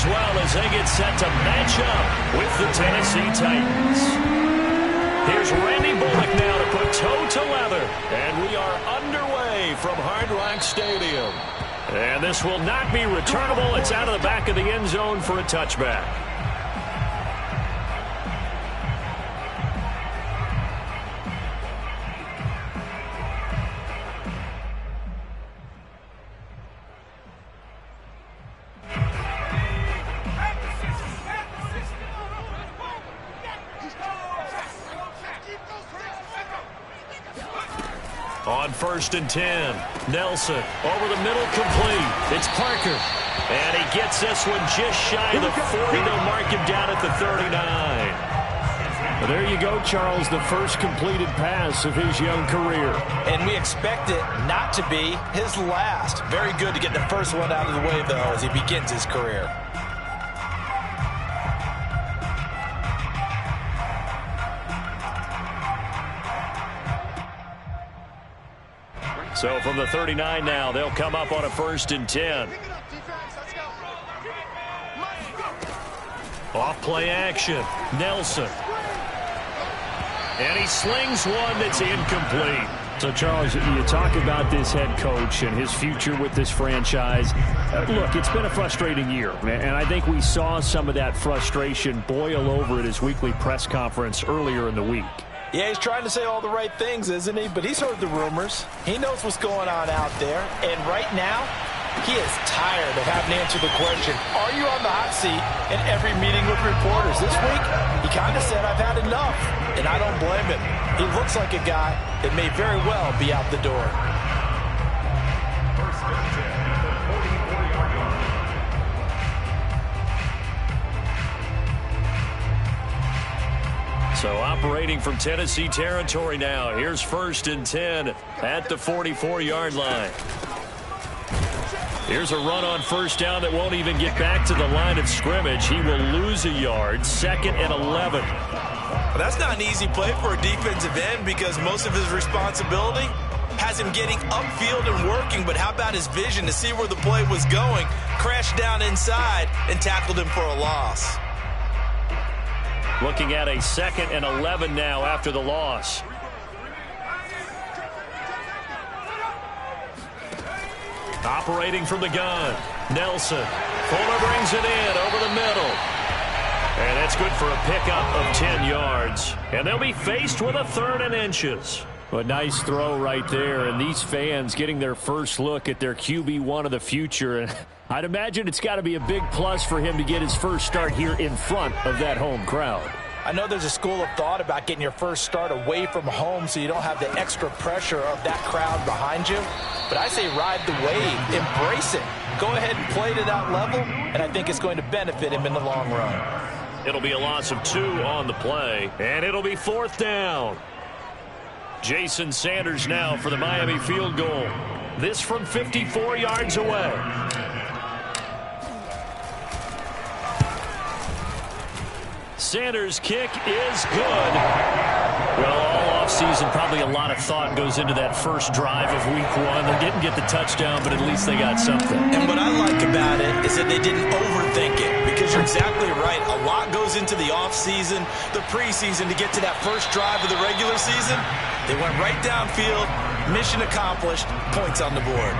as well as they get set to match up with the Tennessee Titans. Here's Randy Bullock now to put toe to leather. And we are underway from Hard Rock Stadium. And this will not be returnable. It's out of the back of the end zone for a touchback. On 1st and 10, Nelson over the middle, complete. It's Parker. And he gets this one just shy of the 40. They'll mark him down at the 39. Well, there you go, Charles, the first completed pass of his young career. And we expect it not to be his last. Very good to get the first one out of the way, though, as he begins his career. So from the 39 now, they'll come up on a 1st and 10. Off play action, Nelson. And he slings one that's incomplete. So, Charles, you talk about this head coach and his future with this franchise. Look, it's been a frustrating year, and I think we saw some of that frustration boil over at his weekly press conference earlier in the week. Yeah, he's trying to say all the right things, isn't he? But he's heard the rumors. He knows what's going on out there. And right now, he is tired of having to answer the question, are you on the hot seat in every meeting with reporters? This week, he kind of said, I've had enough. And I don't blame him. He looks like a guy that may very well be out the door. So operating from Tennessee territory now. Here's 1st and 10 at the 44-yard line. Here's a run on 1st down that won't even get back to the line of scrimmage. He will lose a yard. 2nd and 11. Well, that's not an easy play for a defensive end because most of his responsibility has him getting upfield and working. But how about his vision to see where the play was going? Crashed down inside and tackled him for a loss. Looking at a 2nd and 11 now after the loss. Operating from the gun, Nelson. Fuller brings it in over the middle. And that's good for a pickup of 10 yards. And they'll be faced with a 3rd and inches. A nice throw right there, and these fans getting their first look at their QB1 of the future. And I'd imagine it's got to be a big plus for him to get his first start here in front of that home crowd. I know there's a school of thought about getting your first start away from home so you don't have the extra pressure of that crowd behind you. But I say ride the wave, embrace it. Go ahead and play to that level, and I think it's going to benefit him in the long run. It'll be a loss of 2 on the play, and it'll be 4th down. Jason Sanders now for the Miami field goal. This from 54 yards away. Sanders' kick is good. Well, all offseason, probably a lot of thought goes into that first drive of week 1. They didn't get the touchdown, but at least they got something. And what I like about it is that they didn't overthink it, because you're exactly right. A lot goes into the offseason, the preseason to get to that first drive of the regular season. They went right downfield, mission accomplished, points on the board.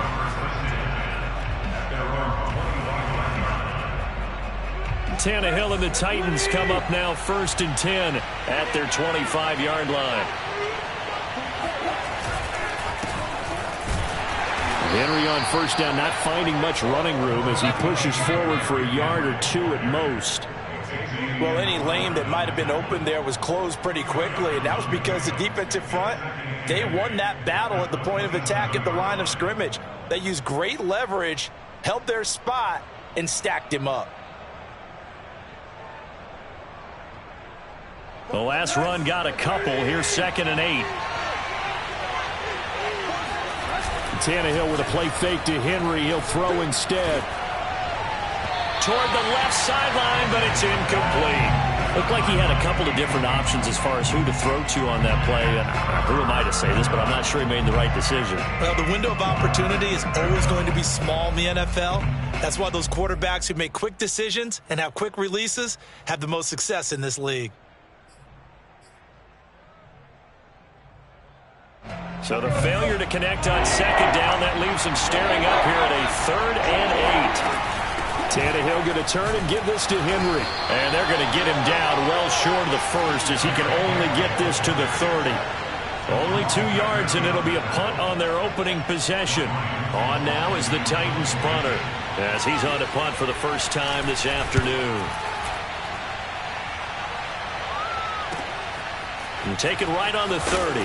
Tannehill and the Titans come up now 1st and 10 at their 25-yard line. Henry on 1st down, not finding much running room as he pushes forward for a yard or 2 at most. Well, any lane that might have been open there was closed pretty quickly, and that was because the defensive front, they won that battle at the point of attack at the line of scrimmage. They used great leverage, held their spot, and stacked him up. The last run got a couple. Here's 2nd and 8. Tannehill with a play fake to Henry. He'll throw instead. Toward the left sideline, but it's incomplete. Looked like he had a couple of different options as far as who to throw to on that play. And who am I to say this, but I'm not sure he made the right decision. Well, the window of opportunity is always going to be small in the NFL. That's why those quarterbacks who make quick decisions and have quick releases have the most success in this league. So the failure to connect on second down, that leaves him staring up here at a 3rd and 8. Tannehill going to turn and give this to Henry. And they're going to get him down well short of the first as he can only get this to the 30. Only 2 yards, and it'll be a punt on their opening possession. On now is the Titans punter as he's on to punt for the first time this afternoon. And take it right on the 30.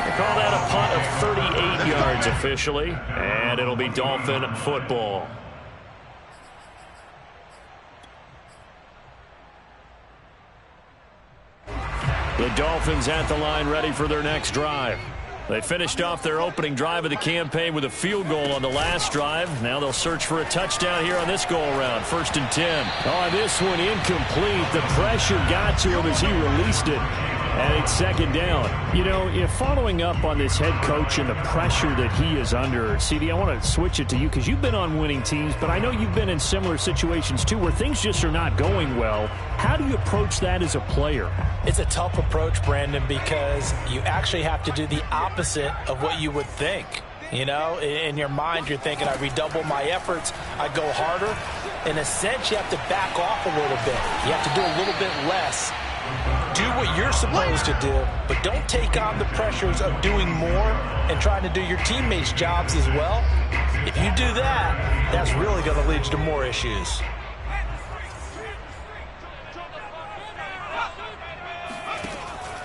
They call that a punt of 38 yards officially, and it'll be Dolphin football. The Dolphins at the line ready for their next drive. They finished off their opening drive of the campaign with a field goal on the last drive. Now they'll search for a touchdown here on this go-around. 1st and 10. Oh, this one incomplete. The pressure got to him as he released it. And it's 2nd down. You know, if following up on this head coach and the pressure that he is under, CD, I want to switch it to you because you've been on winning teams, but I know you've been in similar situations too where things just are not going well. How do you approach that as a player? It's a tough approach, Brandon, because you actually have to do the opposite of what you would think. You know, in your mind, you're thinking, I redouble my efforts, I go harder. In a sense, you have to back off a little bit. You have to do a little bit less. Do what you're supposed to do, but don't take on the pressures of doing more and trying to do your teammates' jobs as well. If you do that, that's really going to lead you to more issues.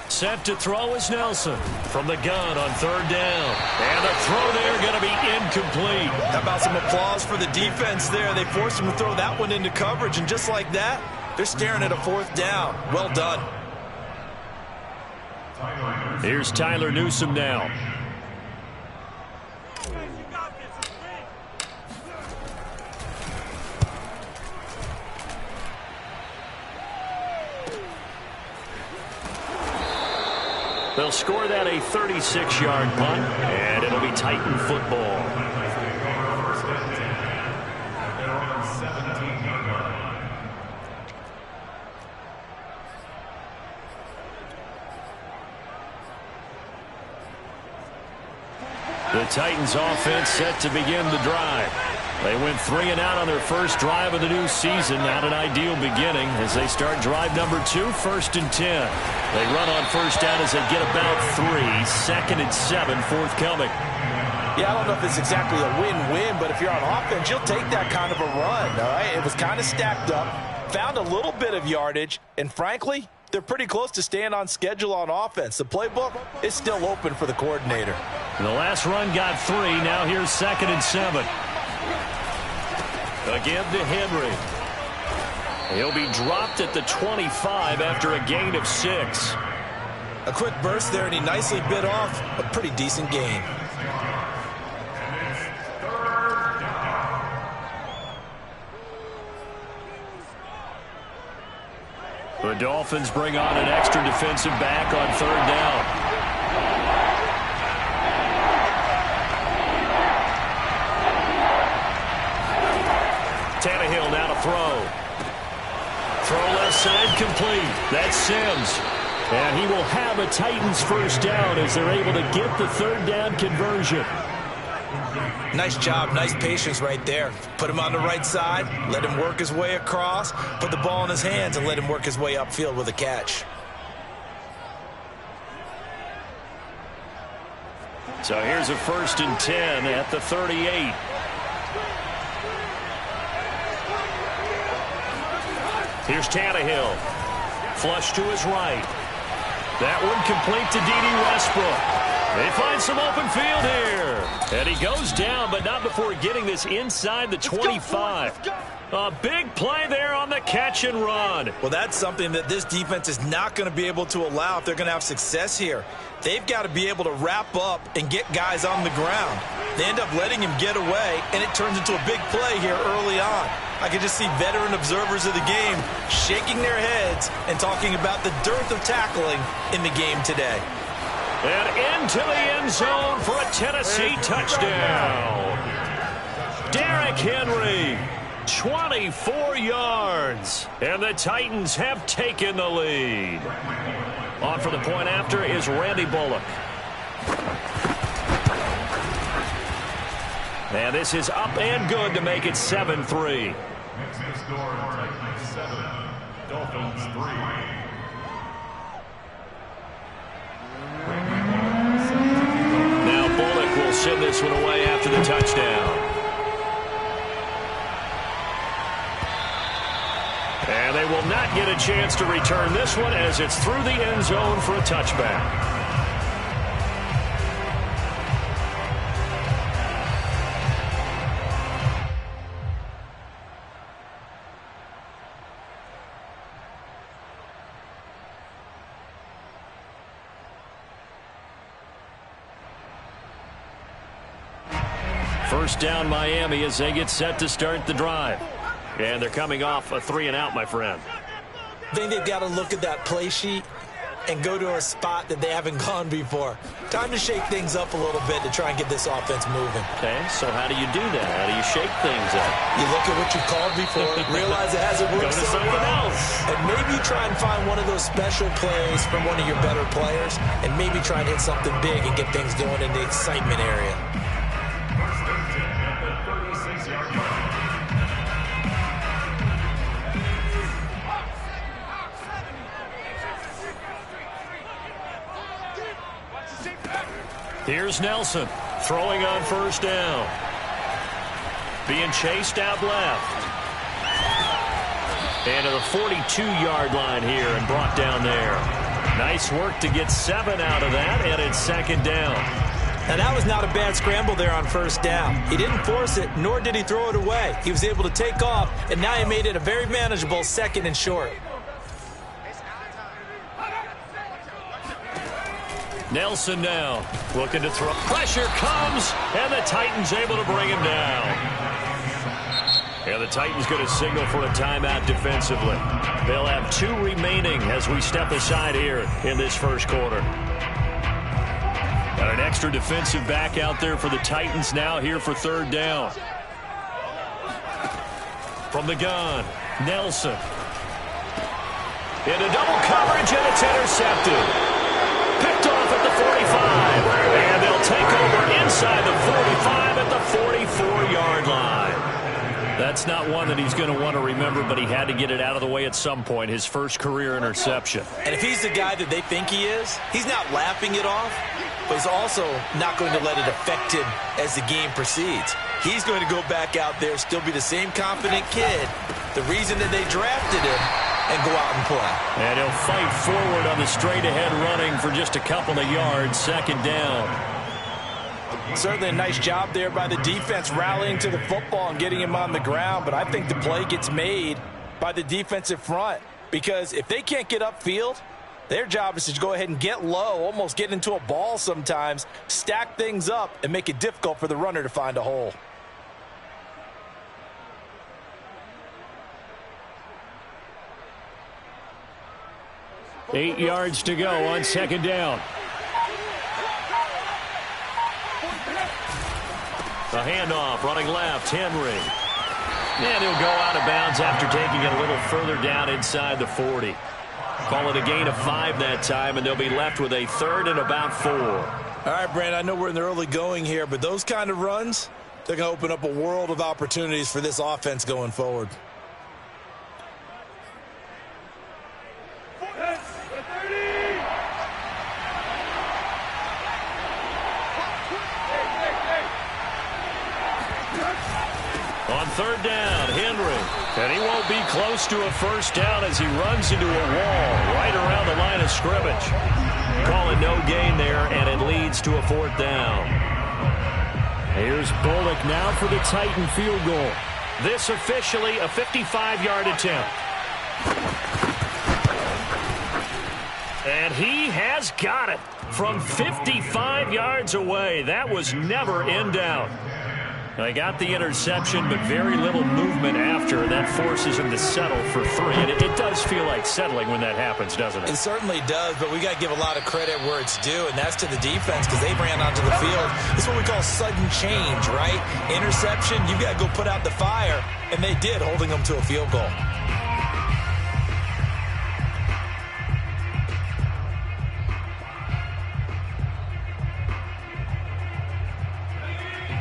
Set to throw is Nelson from the gun on 3rd down. And the throw there going to be incomplete. How about some applause for the defense there? They forced him to throw that one into coverage, and just like that, they're staring at a 4th down. Well done. Here's Tyler Newsome now. They'll score that a 36-yard punt, and it'll be Titan football. The Titans offense set to begin the drive. They went 3 and out on their first drive of the new season. Not an ideal beginning as they start drive number 2, 1st and 10. They run on 1st down as they get about 3. 2nd and 7 forthcoming. Yeah, I don't know if it's exactly a win-win, but if you're on offense, you'll take that kind of a run, all right? It was kind of stacked up, found a little bit of yardage, and frankly, they're pretty close to staying on schedule on offense. The playbook is still open for the coordinator. The last run got 3. Now here's 2nd and 7. Again to Henry. He'll be dropped at the 25 after a gain of 6. A quick burst there, and he nicely bit off a pretty decent gain. The Dolphins bring on an extra defensive back on 3rd down. Tannehill now to throw. Throw left side complete. That's Sims. And he will have a Titans 1st down as they're able to get the 3rd down conversion. Nice job, nice patience right there. Put him on the right side, let him work his way across, put the ball in his hands, and let him work his way upfield with a catch. So here's a 1st and 10 at the 38. Here's Tannehill. Flush to his right. That one complete to D.D. Westbrook. They find some open field here. And he goes down, but not before getting this inside the 25. A big play there on the catch and run. Well, that's something that this defense is not going to be able to allow if they're going to have success here. They've got to be able to wrap up and get guys on the ground. They end up letting him get away, and it turns into a big play here early on. I can just see veteran observers of the game shaking their heads and talking about the dearth of tackling in the game today. And into the end zone for a Tennessee touchdown. Derrick Henry, 24 yards. And the Titans have taken the lead. On for the point after is Randy Bullock. And this is up and good to make it 7-3. Next score, Titans 7, Dolphins 3. Now Bullock will send this one away after the touchdown. And they will not get a chance to return this one as it's through the end zone for a touchback. First down Miami as they get set to start the drive. And they're coming off a 3-and-out, my friend. I think they've got to look at that play sheet and go to a spot that they haven't gone before. Time to shake things up a little bit to try and get this offense moving. Okay, so how do you do that? How do you shake things up? You look at what you've called before, realize it hasn't worked Go to so something well, else. and maybe try and find one of those special plays from one of your better players, and maybe try and hit something big and get things going in the excitement area. Here's Nelson throwing on first down. Being chased out left. And to the 42-yard line here and brought down there. Nice work to get 7 out of that, and it's second down. And that was not a bad scramble there on first down. He didn't force it, nor did he throw it away. He was able to take off, and now he made it a very manageable second and short. Nelson now looking to throw. Pressure comes, and the Titans able to bring him down. And the Titans going to signal for a timeout defensively. They'll have 2 remaining as we step aside here in this first quarter. Got an extra defensive back out there for the Titans now here for third down. From the gun, Nelson. Into double coverage, and it's intercepted. Picked off at the 45, and they'll take over inside the 45 at the 44-yard line. That's not one that he's going to want to remember, but he had to get it out of the way at some point, his first career interception. And if he's the guy that they think he is, he's not laughing it off, but he's also not going to let it affect him as the game proceeds. He's going to go back out there, still be the same confident kid, the reason that they drafted him, and go out and play. And he'll fight forward on the straight-ahead running for just a couple of yards, second down. Certainly a nice job there by the defense rallying to the football and getting him on the ground, but I think the play gets made by the defensive front because if they can't get upfield, their job is to go ahead and get low, almost get into a ball sometimes, stack things up, and make it difficult for the runner to find a hole. Eight yards to go on second down. The handoff running left, Henry. And he'll go out of bounds after taking it a little further down inside the 40. Call it a gain of 5 that time, and they'll be left with a third and about 4. All right, Brandon, I know we're in the early going here, but those kind of runs, they're going to open up a world of opportunities for this offense going forward. On third down, Henry. And he won't be close to a first down as he runs into a wall right around the line of scrimmage. Calling no gain there, and it leads to a fourth down. Here's Bullock now for the Titan field goal. This officially a 55-yard attempt. And he has got it from 55 yards away. That was never in doubt. They got the interception, but very little movement after, and that forces him to settle for 3. And it does feel like settling when that happens, doesn't it? It certainly does, but we got to give a lot of credit where it's due, and that's to the defense because they ran onto the field. It's what we call sudden change, right? Interception, you got to go put out the fire, and they did, holding them to a field goal.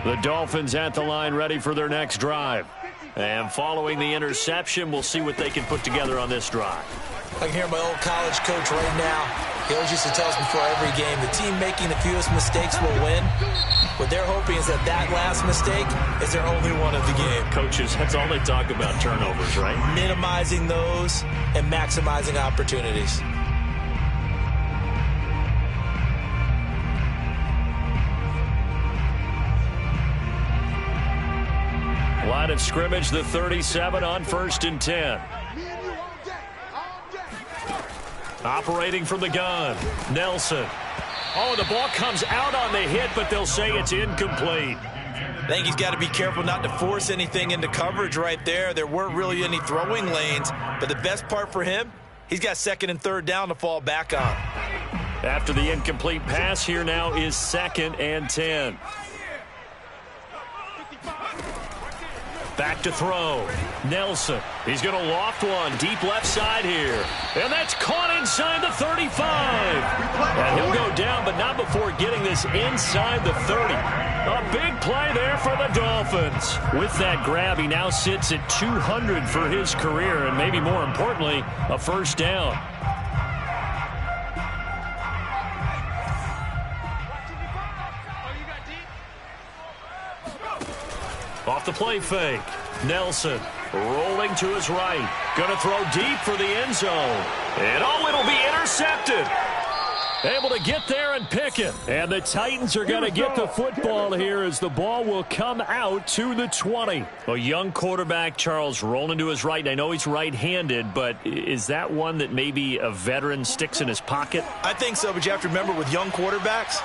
The Dolphins at the line ready for their next drive. And following the interception, we'll see what they can put together on this drive. I can hear my old college coach right now. He always used to tell us before every game, the team making the fewest mistakes will win. What they're hoping is that last mistake is their only one of the game. Coaches, that's all they talk about, turnovers, right? Minimizing those and maximizing opportunities. Line of scrimmage, the 37 on 1st and 10. Operating from the gun, Nelson. Oh, the ball comes out on the hit, but they'll say it's incomplete. I think he's got to be careful not to force anything into coverage right there. There weren't really any throwing lanes, but the best part for him, he's got 2nd and 3rd down to fall back on. After the incomplete pass, here now is 2nd and 10. Back to throw. Nelson. He's going to loft one deep left side here. And that's caught inside the 35. And he'll go down, but not before getting this inside the 30. A big play there for the Dolphins. With that grab, he now sits at 200 for his career, and maybe more importantly, a first down. Off the play fake. Nelson rolling to his right. Going to throw deep for the end zone. And it'll be intercepted. Able to get there and pick it. And the Titans are going to get the football here as the ball will come out to the 20. A young quarterback, Charles, rolling to his right. I know he's right-handed, but is that one that maybe a veteran sticks in his pocket? I think so, but you have to remember with young quarterbacks,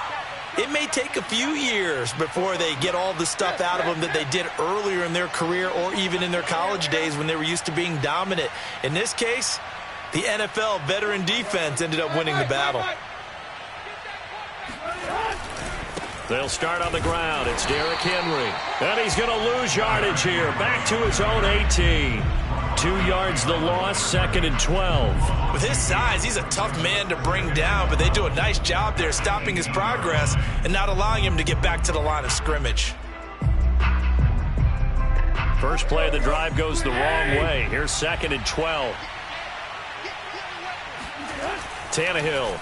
it may take a few years before they get all the stuff out of them that they did earlier in their career or even in their college days when they were used to being dominant. In this case, the NFL veteran defense ended up winning the battle. They'll start on the ground. It's Derrick Henry. And he's going to lose yardage here. Back to his own 18. 2 yards the loss, 2nd and 12. With his size, he's a tough man to bring down, but they do a nice job there stopping his progress and not allowing him to get back to the line of scrimmage. First play of the drive goes the wrong way. Here's 2nd and 12. Tannehill.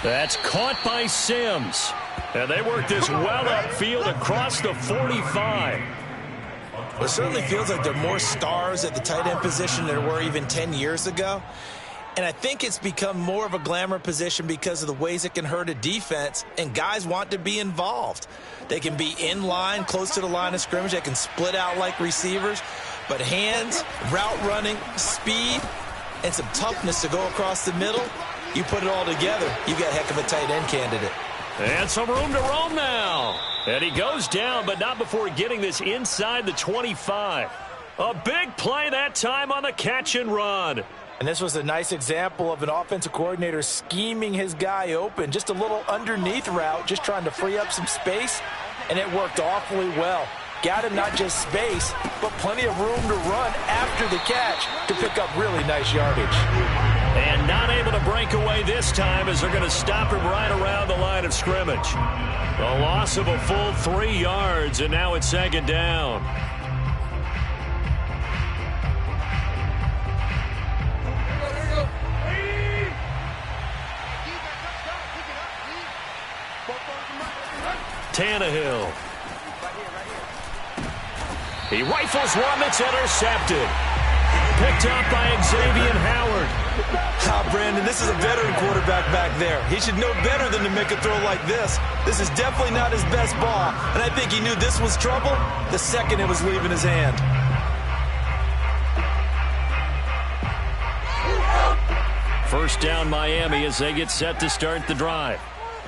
That's caught by Sims. And they work this well upfield across the 45. Well, it certainly feels like there are more stars at the tight end position than there were even 10 years ago. And I think it's become more of a glamour position because of the ways it can hurt a defense, and guys want to be involved. They can be in line, close to the line of scrimmage. They can split out like receivers. But hands, route running, speed, and some toughness to go across the middle, you put it all together, you got a heck of a tight end candidate. And some room to roam now. And he goes down, but not before getting this inside the 25. A big play that time on the catch and run. And this was a nice example of an offensive coordinator scheming his guy open. Just a little underneath route, just trying to free up some space, and it worked awfully well. Got him not just space, but plenty of room to run after the catch to pick up really nice yardage. And not able to break away this time as they're going to stop him right around the line of scrimmage. A loss of a full 3 yards, and now it's 2nd down. Tannehill. He rifles one that's intercepted. Picked up by Xavier Howard. Brandon, this is a veteran quarterback back there. He should know better than to make a throw like this. This is definitely not his best ball, and I think he knew this was trouble the second it was leaving his hand. First down, Miami, as they get set to start the drive.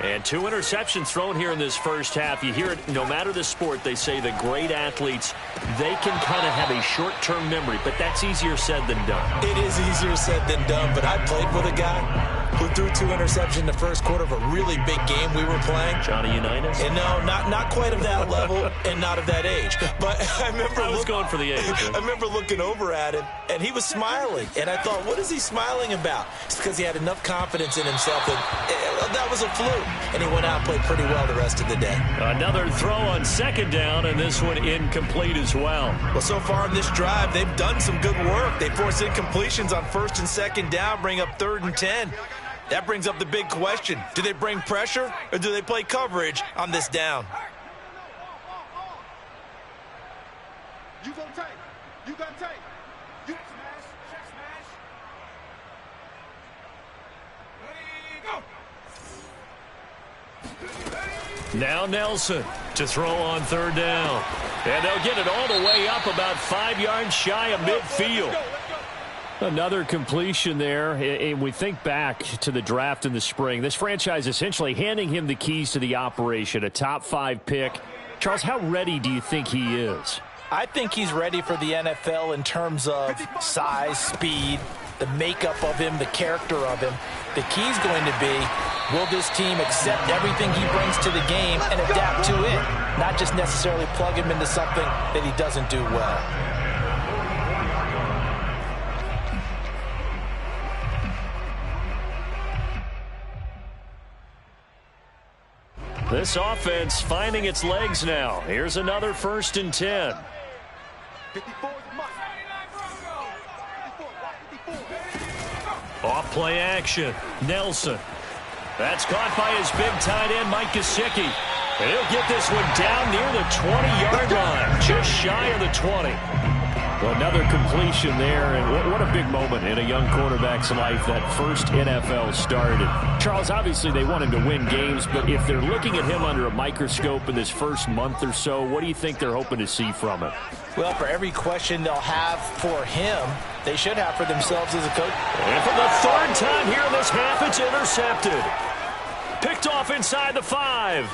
And 2 interceptions thrown here in this first half. You hear it, no matter the sport, they say the great athletes, they can kind of have a short-term memory, but that's easier said than done. It is easier said than done, but I played with a guy who threw 2 interceptions in the first quarter of a really big game we were playing. Johnny Unitas? And no, not quite of that level and not of that age. But I was going for the age. I remember looking over at him, and he was smiling. And I thought, what is he smiling about? It's because he had enough confidence in himself that was a fluke. And he went out and played pretty well the rest of the day. Another throw on second down, and this one incomplete as well. Well, so far in this drive, they've done some good work. They force incompletions on first and second down, bring up 3rd and 10. That brings up the big question. Do they bring pressure or do they play coverage on this down? You gonna take. You gonna take. You smash. Smash. Now Nelson to throw on 3rd down. And they'll get it all the way up about 5 yards shy of midfield. Another completion there, and we think back to the draft in the spring. This franchise essentially handing him the keys to the operation, a top 5 pick. Charles, how ready do you think he is? I think he's ready for the NFL in terms of size, speed, the makeup of him, the character of him. The key's going to be, will this team accept everything he brings to the game and adapt to it, not just necessarily plug him into something that he doesn't do well. This offense finding its legs now. Here's another 1st and 10. Off play action. Nelson. That's caught by his big tight end, Mike Gesicki. And he'll get this one down near the 20-yard line, just shy of the 20. Well, another completion there, and what a big moment in a young quarterback's life, that first NFL start. And Charles, obviously they want him to win games, but if they're looking at him under a microscope in this first month or so, what do you think they're hoping to see from him? Well, for every question they'll have for him, they should have for themselves as a coach. And for the 3rd time here in this half, it's intercepted. Picked off inside the 5.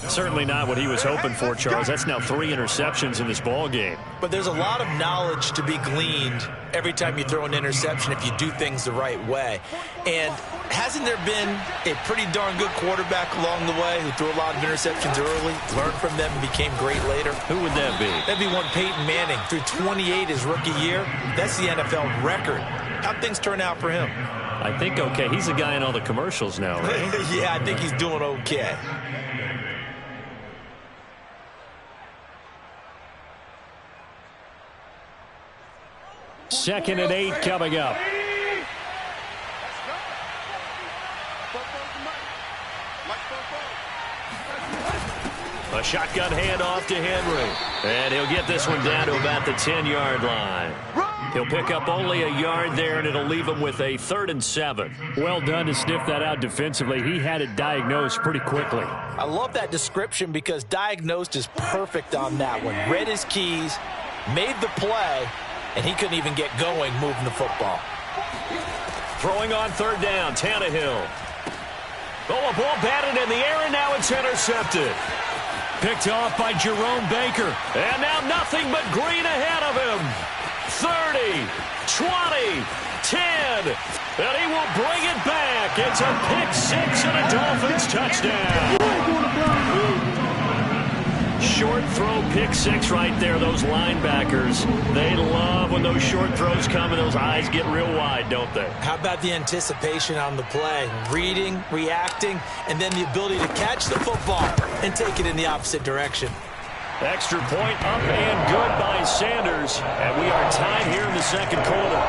Certainly not what he was hoping for, Charles. That's now 3 interceptions in this ball game. But there's a lot of knowledge to be gleaned every time you throw an interception if you do things the right way. And hasn't there been a pretty darn good quarterback along the way who threw a lot of interceptions early, learned from them, and became great later? Who would that be? That'd be one Peyton Manning. Threw 28 his rookie year. That's the NFL record. How'd things turn out for him? I think okay. He's a guy in all the commercials now, right? Yeah, I think he's doing okay. Second and 8 coming up. A shotgun handoff to Henry. And he'll get this one down to about the 10-yard line. He'll pick up only a yard there, and it'll leave him with a 3rd and 7. Well done to sniff that out defensively. He had it diagnosed pretty quickly. I love that description because diagnosed is perfect on that one. Read his keys, made the play, and he couldn't even get going moving the football. Throwing on 3rd down, Tannehill. Oh, a ball batted in the air, and now it's intercepted. Picked off by Jerome Baker. And now nothing but green ahead of him. 30, 20, 10. And he will bring it back. It's a pick-6 and a Dolphins touchdown. Short throw, pick-6 right there. Those linebackers, they love when those short throws come and those eyes get real wide, don't they? How about the anticipation on the play? Reading, reacting, and then the ability to catch the football and take it in the opposite direction. Extra point up and good by Sanders. And we are tied here in the second quarter.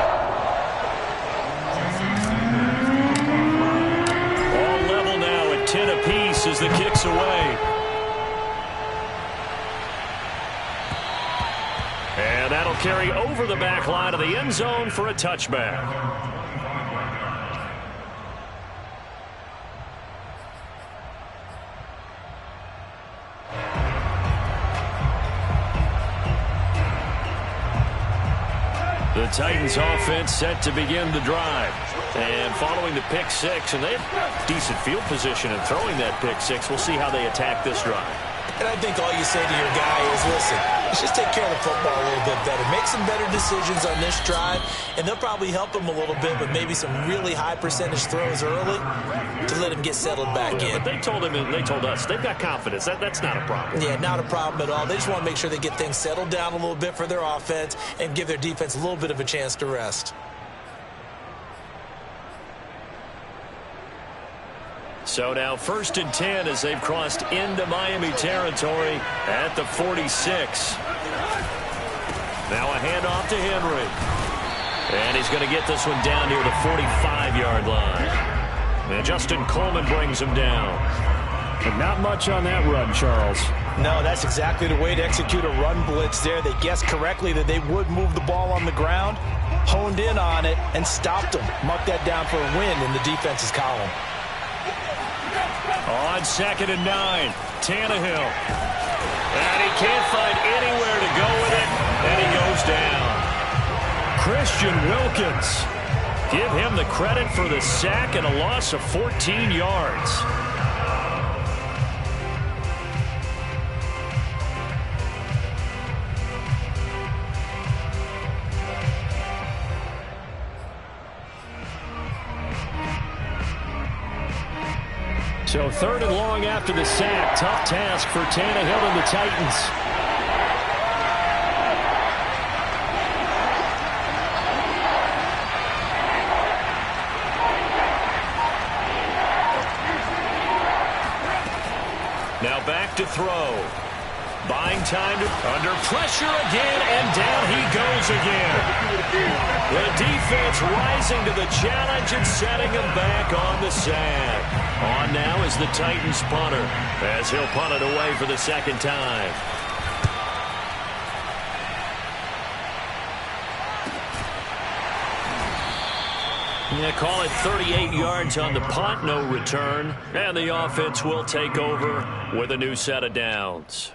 bounces the kicks away. And that'll carry over the back line of the end zone for a touchback. The Titans offense set to begin the drive. And following the pick six, and they have decent field position in throwing that pick six. We'll see how they attack this drive. And I think all you say to your guy is, listen, let's just take care of the football a little bit better. Make some better decisions on this drive, and they'll probably help him a little bit with maybe some really high percentage throws early to let him get settled back in. But they told him, and they told us, they've got confidence. That's not a problem. Yeah, not a problem at all. They just want to make sure they get things settled down a little bit for their offense and give their defense a little bit of a chance to rest. So now 1st and 10 as they've crossed into Miami territory at the 46. Now a handoff to Henry. And he's going to get this one down near the 45-yard line. And Justin Coleman brings him down. And not much on that run, Charles. No, that's exactly the way to execute a run blitz there. They guessed correctly that they would move the ball on the ground, honed in on it, and stopped them. Marked that down for a win in the defense's column. On 2nd and 9, Tannehill. And he can't find anywhere to go with it, and he goes down. Christian Wilkins. Give him the credit for the sack and a loss of 14 yards. So 3rd and long after the sack. Tough task for Tannehill and the Titans. Now back to throw. Buying time under pressure again, and down he goes again. The defense rising to the challenge and setting him back on the sack. On now is the Titans punter, as he'll punt it away for the 2nd time. Yeah, call it 38 yards on the punt, no return. And the offense will take over with a new set of downs.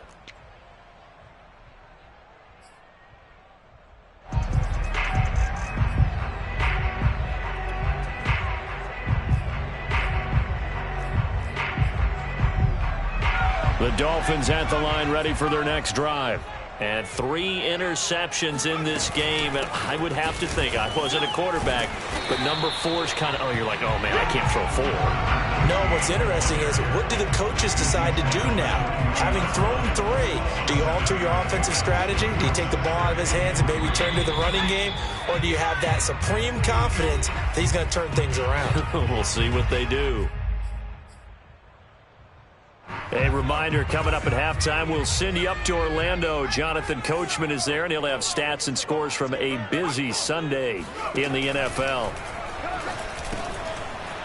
The Dolphins at the line ready for their next drive. And 3 interceptions in this game. And I would have to think, I wasn't a quarterback, but number 4 is kind of, you're like, oh, man, I can't throw 4. No, what's interesting is, what do the coaches decide to do now? Having thrown 3, do you alter your offensive strategy? Do you take the ball out of his hands and maybe turn to the running game? Or do you have that supreme confidence that he's going to turn things around? We'll see what they do. A reminder, coming up at halftime, we'll send you up to Orlando. Jonathan Coachman is there, and he'll have stats and scores from a busy Sunday in the NFL.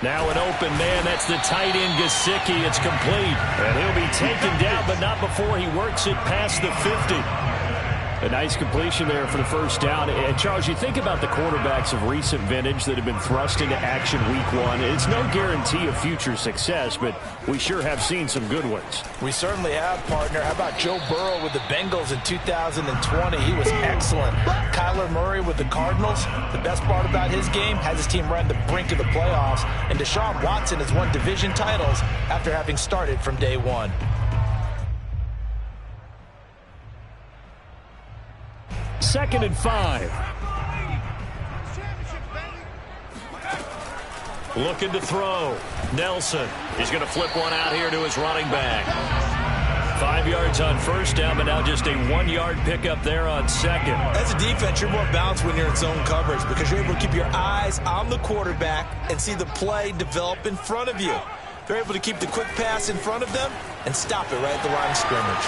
Now an open man. That's the tight end, Gesicki. It's complete. And he'll be taken down, but not before he works it past the 50. A nice completion there for the first down. And, Charles, you think about the quarterbacks of recent vintage that have been thrust into action week 1. It's no guarantee of future success, but we sure have seen some good ones. We certainly have, partner. How about Joe Burrow with the Bengals in 2020? He was excellent. Kyler Murray with the Cardinals. The best part about his game, has his team right on the brink of the playoffs. And Deshaun Watson has won division titles after having started from day 1. Second and 5. Looking to throw. Nelson. He's going to flip one out here to his running back. 5 yards on first down, but now just a 1-yard pickup there on second. As a defense, you're more balanced when you're in zone coverage because you're able to keep your eyes on the quarterback and see the play develop in front of you. They're able to keep the quick pass in front of them and stop it right at the line of scrimmage.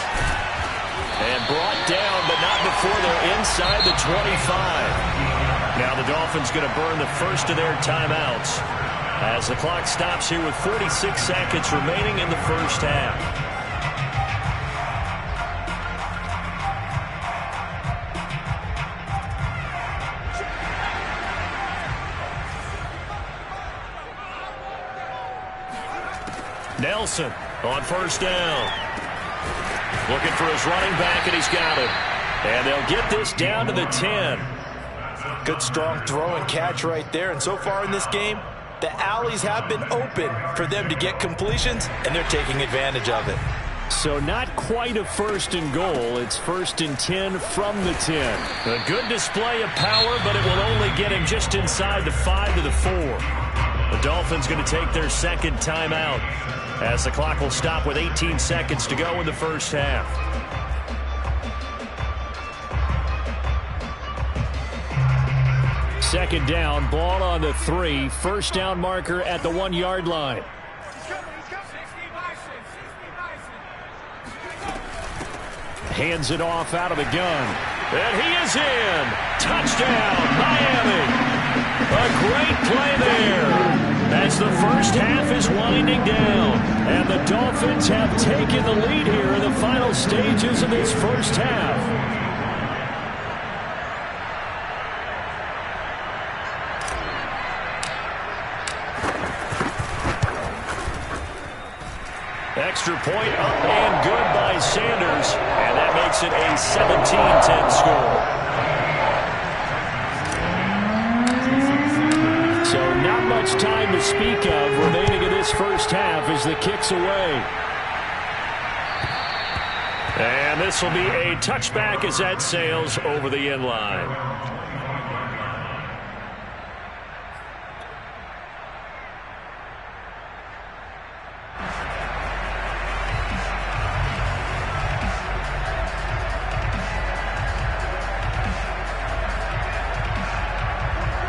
And brought down, but not before they're inside the 25. Now the Dolphins going to burn the first of their timeouts. as the clock stops here with 46 seconds remaining in the first half. Nelson on first down. Looking for his running back, and he's got it. And they'll get this down to the 10. Good strong throw and catch right there. And so far in this game, the alleys have been open for them to get completions, and they're taking advantage of it. So not quite a 1st and goal. It's 1st and 10 from the 10. A good display of power, but it will only get him just inside the 5 to the 4. The Dolphins going to take their second timeout as the clock will stop with 18 seconds to go in the first half. Second down, ball on the 3. First down marker at the 1-yard line. Hands it off out of the gun. And he is in. Touchdown, Miami. A great play there as the first half is winding down. And the Dolphins have taken the lead here in the final stages of this first half. Extra point up and good by Sanders. And that makes it a 17-10 score. So not much time to speak of remaining in this first half as the kick's away. And this will be a touchback as that sails over the end line.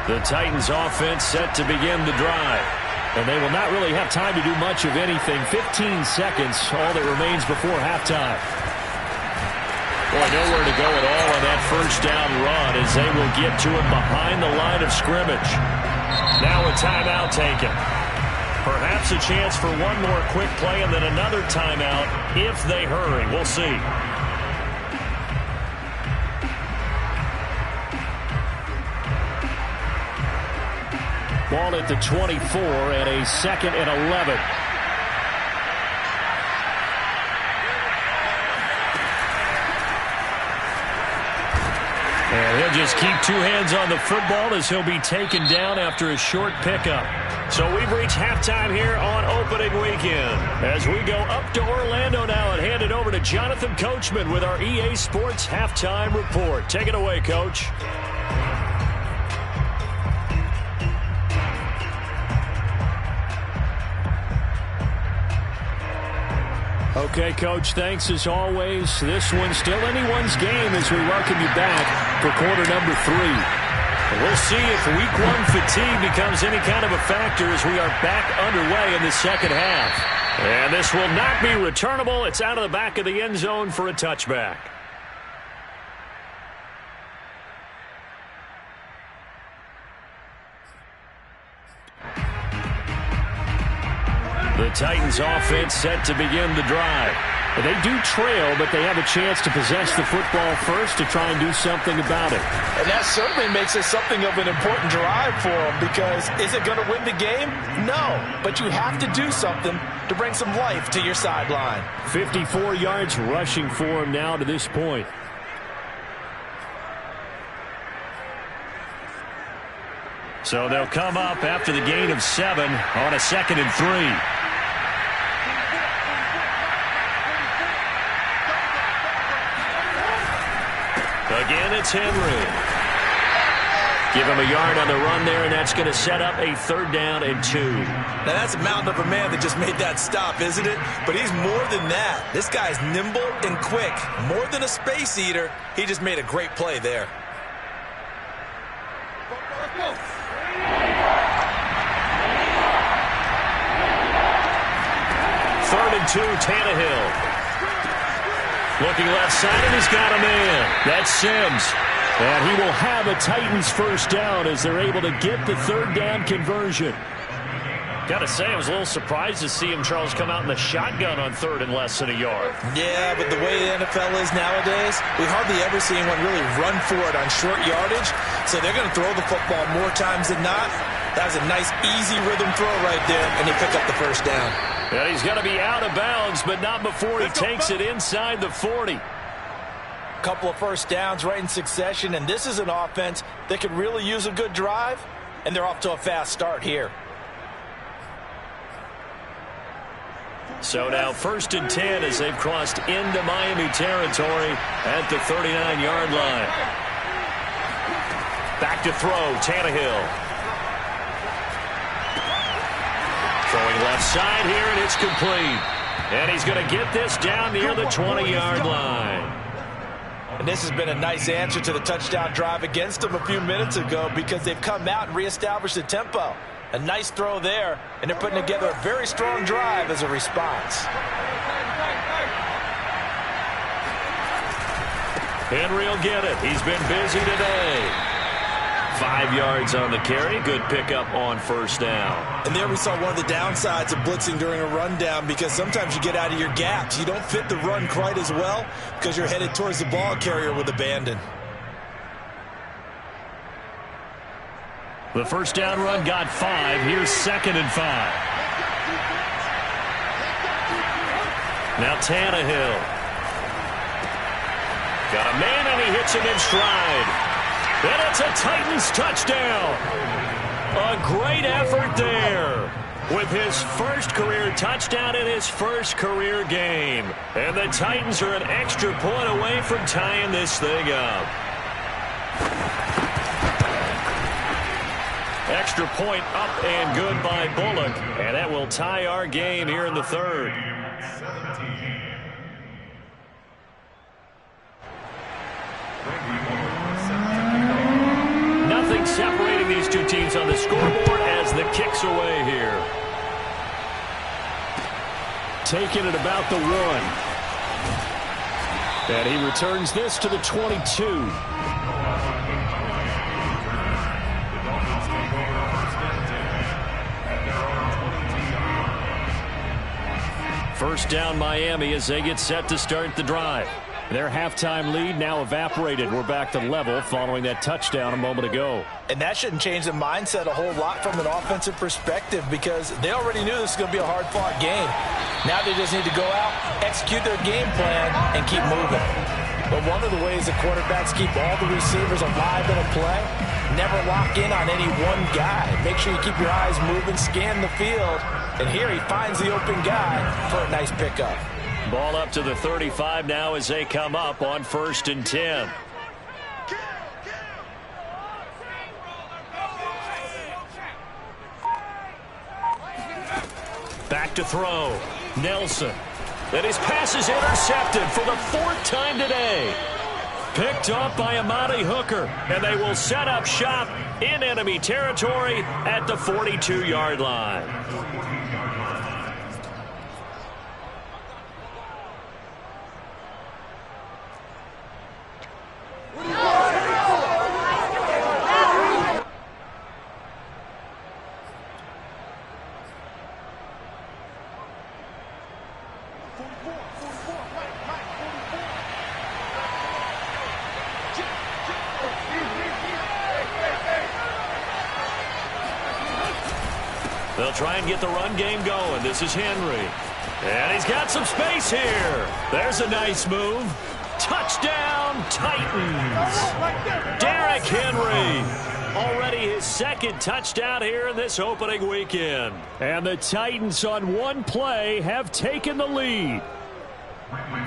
The Titans offense set to begin the drive. And they will not really have time to do much of anything. 15 seconds, all that remains before halftime. Boy, nowhere to go at all on that first down run as they will get to him behind the line of scrimmage. Now a timeout taken. Perhaps a chance for one more quick play and then another timeout if they hurry. We'll see. Ball at the 24 and a 2nd and 11. And he'll just keep 2 hands on the football as he'll be taken down after a short pickup. So we've reached halftime here on opening weekend. As we go up to Orlando now and hand it over to Jonathan Coachman with our EA Sports Halftime Report. Take it away, Coach. Okay, Coach, thanks as always. This one's still anyone's game as we welcome you back for quarter number 3. We'll see if week 1 fatigue becomes any kind of a factor as we are back underway in the second half. And this will not be returnable. It's out of the back of the end zone for a touchback. The Titans offense set to begin the drive. They do trail, but they have a chance to possess the football first to try and do something about it. And that certainly makes it something of an important drive for them because is it going to win the game? No, but you have to do something to bring some life to your sideline. 54 yards rushing for him now to this point. So they'll come up after the gain of 7 on a 2nd and 3. Again, it's Henry. Give him a yard on the run there, and that's going to set up a 3rd down and 2. Now, that's a mountain of a man that just made that stop, isn't it? But he's more than that. This guy's nimble and quick. More than a space eater, he just made a great play there. Third and 2, Tannehill. Looking left side, and he's got a man. That's Sims. And he will have a Titans first down as they're able to get the 3rd down conversion. Got to say, I was a little surprised to see him, Charles, come out in the shotgun on 3rd and less than a yard. Yeah, but the way the NFL is nowadays, we hardly ever see anyone really run for it on short yardage. So they're going to throw the football more times than not. That was a nice, easy rhythm throw right there, and he picked up the first down. And he's going to be out of bounds, but not before he takes it inside the 40. Couple of first downs right in succession, and this is an offense that could really use a good drive, and they're off to a fast start here. So now 1st and 10 as they've crossed into Miami territory at the 39-yard line. Back to throw, Tannehill. Throwing left side here, and it's complete. And he's going to get this down near the 20-yard line. And this has been a nice answer to the touchdown drive against them a few minutes ago because they've come out and reestablished the tempo. A nice throw there, and they're putting together a very strong drive as a response. Henry will get it. He's been busy today. 5 yards on the carry. Good pickup on first down. And there we saw one of the downsides of blitzing during a rundown because sometimes you get out of your gaps. You don't fit the run quite as well because you're headed towards the ball carrier with abandon. The first down run got 5. Here's 2nd and 5. Now Tannehill. Got a man, and he hits him in stride. And it's a Titans touchdown. A great effort there with his first career touchdown in his first career game. And the Titans are an extra point away from tying this thing up. Extra point up and good by Bullock. And that will tie our game here in the 3rd. Nothing separating these two teams on the scoreboard as the kick's away here. Taking it about the 1. And he returns this to the 22. First down Miami as they get set to start the drive. Their halftime lead now evaporated. We're back to level following that touchdown a moment ago. And that shouldn't change the mindset a whole lot from an offensive perspective because they already knew this was going to be a hard-fought game. Now they just need to go out, execute their game plan, and keep moving. But one of the ways the quarterbacks keep all the receivers alive in a play, never lock in on any one guy. Make sure you keep your eyes moving, scan the field, and here he finds the open guy for a nice pickup. Ball up to the 35 now as they come up on 1st and 10. Back to throw. Nelson. And his pass is intercepted for the 4th time today. Picked up by Amani Hooker. And they will set up shop in enemy territory at the 42-yard line. They'll try and get the run game going. This is Henry. And he's got some space here. There's a nice move. Touchdown, Titans. Derrick Henry. Already his 2nd touchdown here in this opening weekend. And the Titans on one play have taken the lead.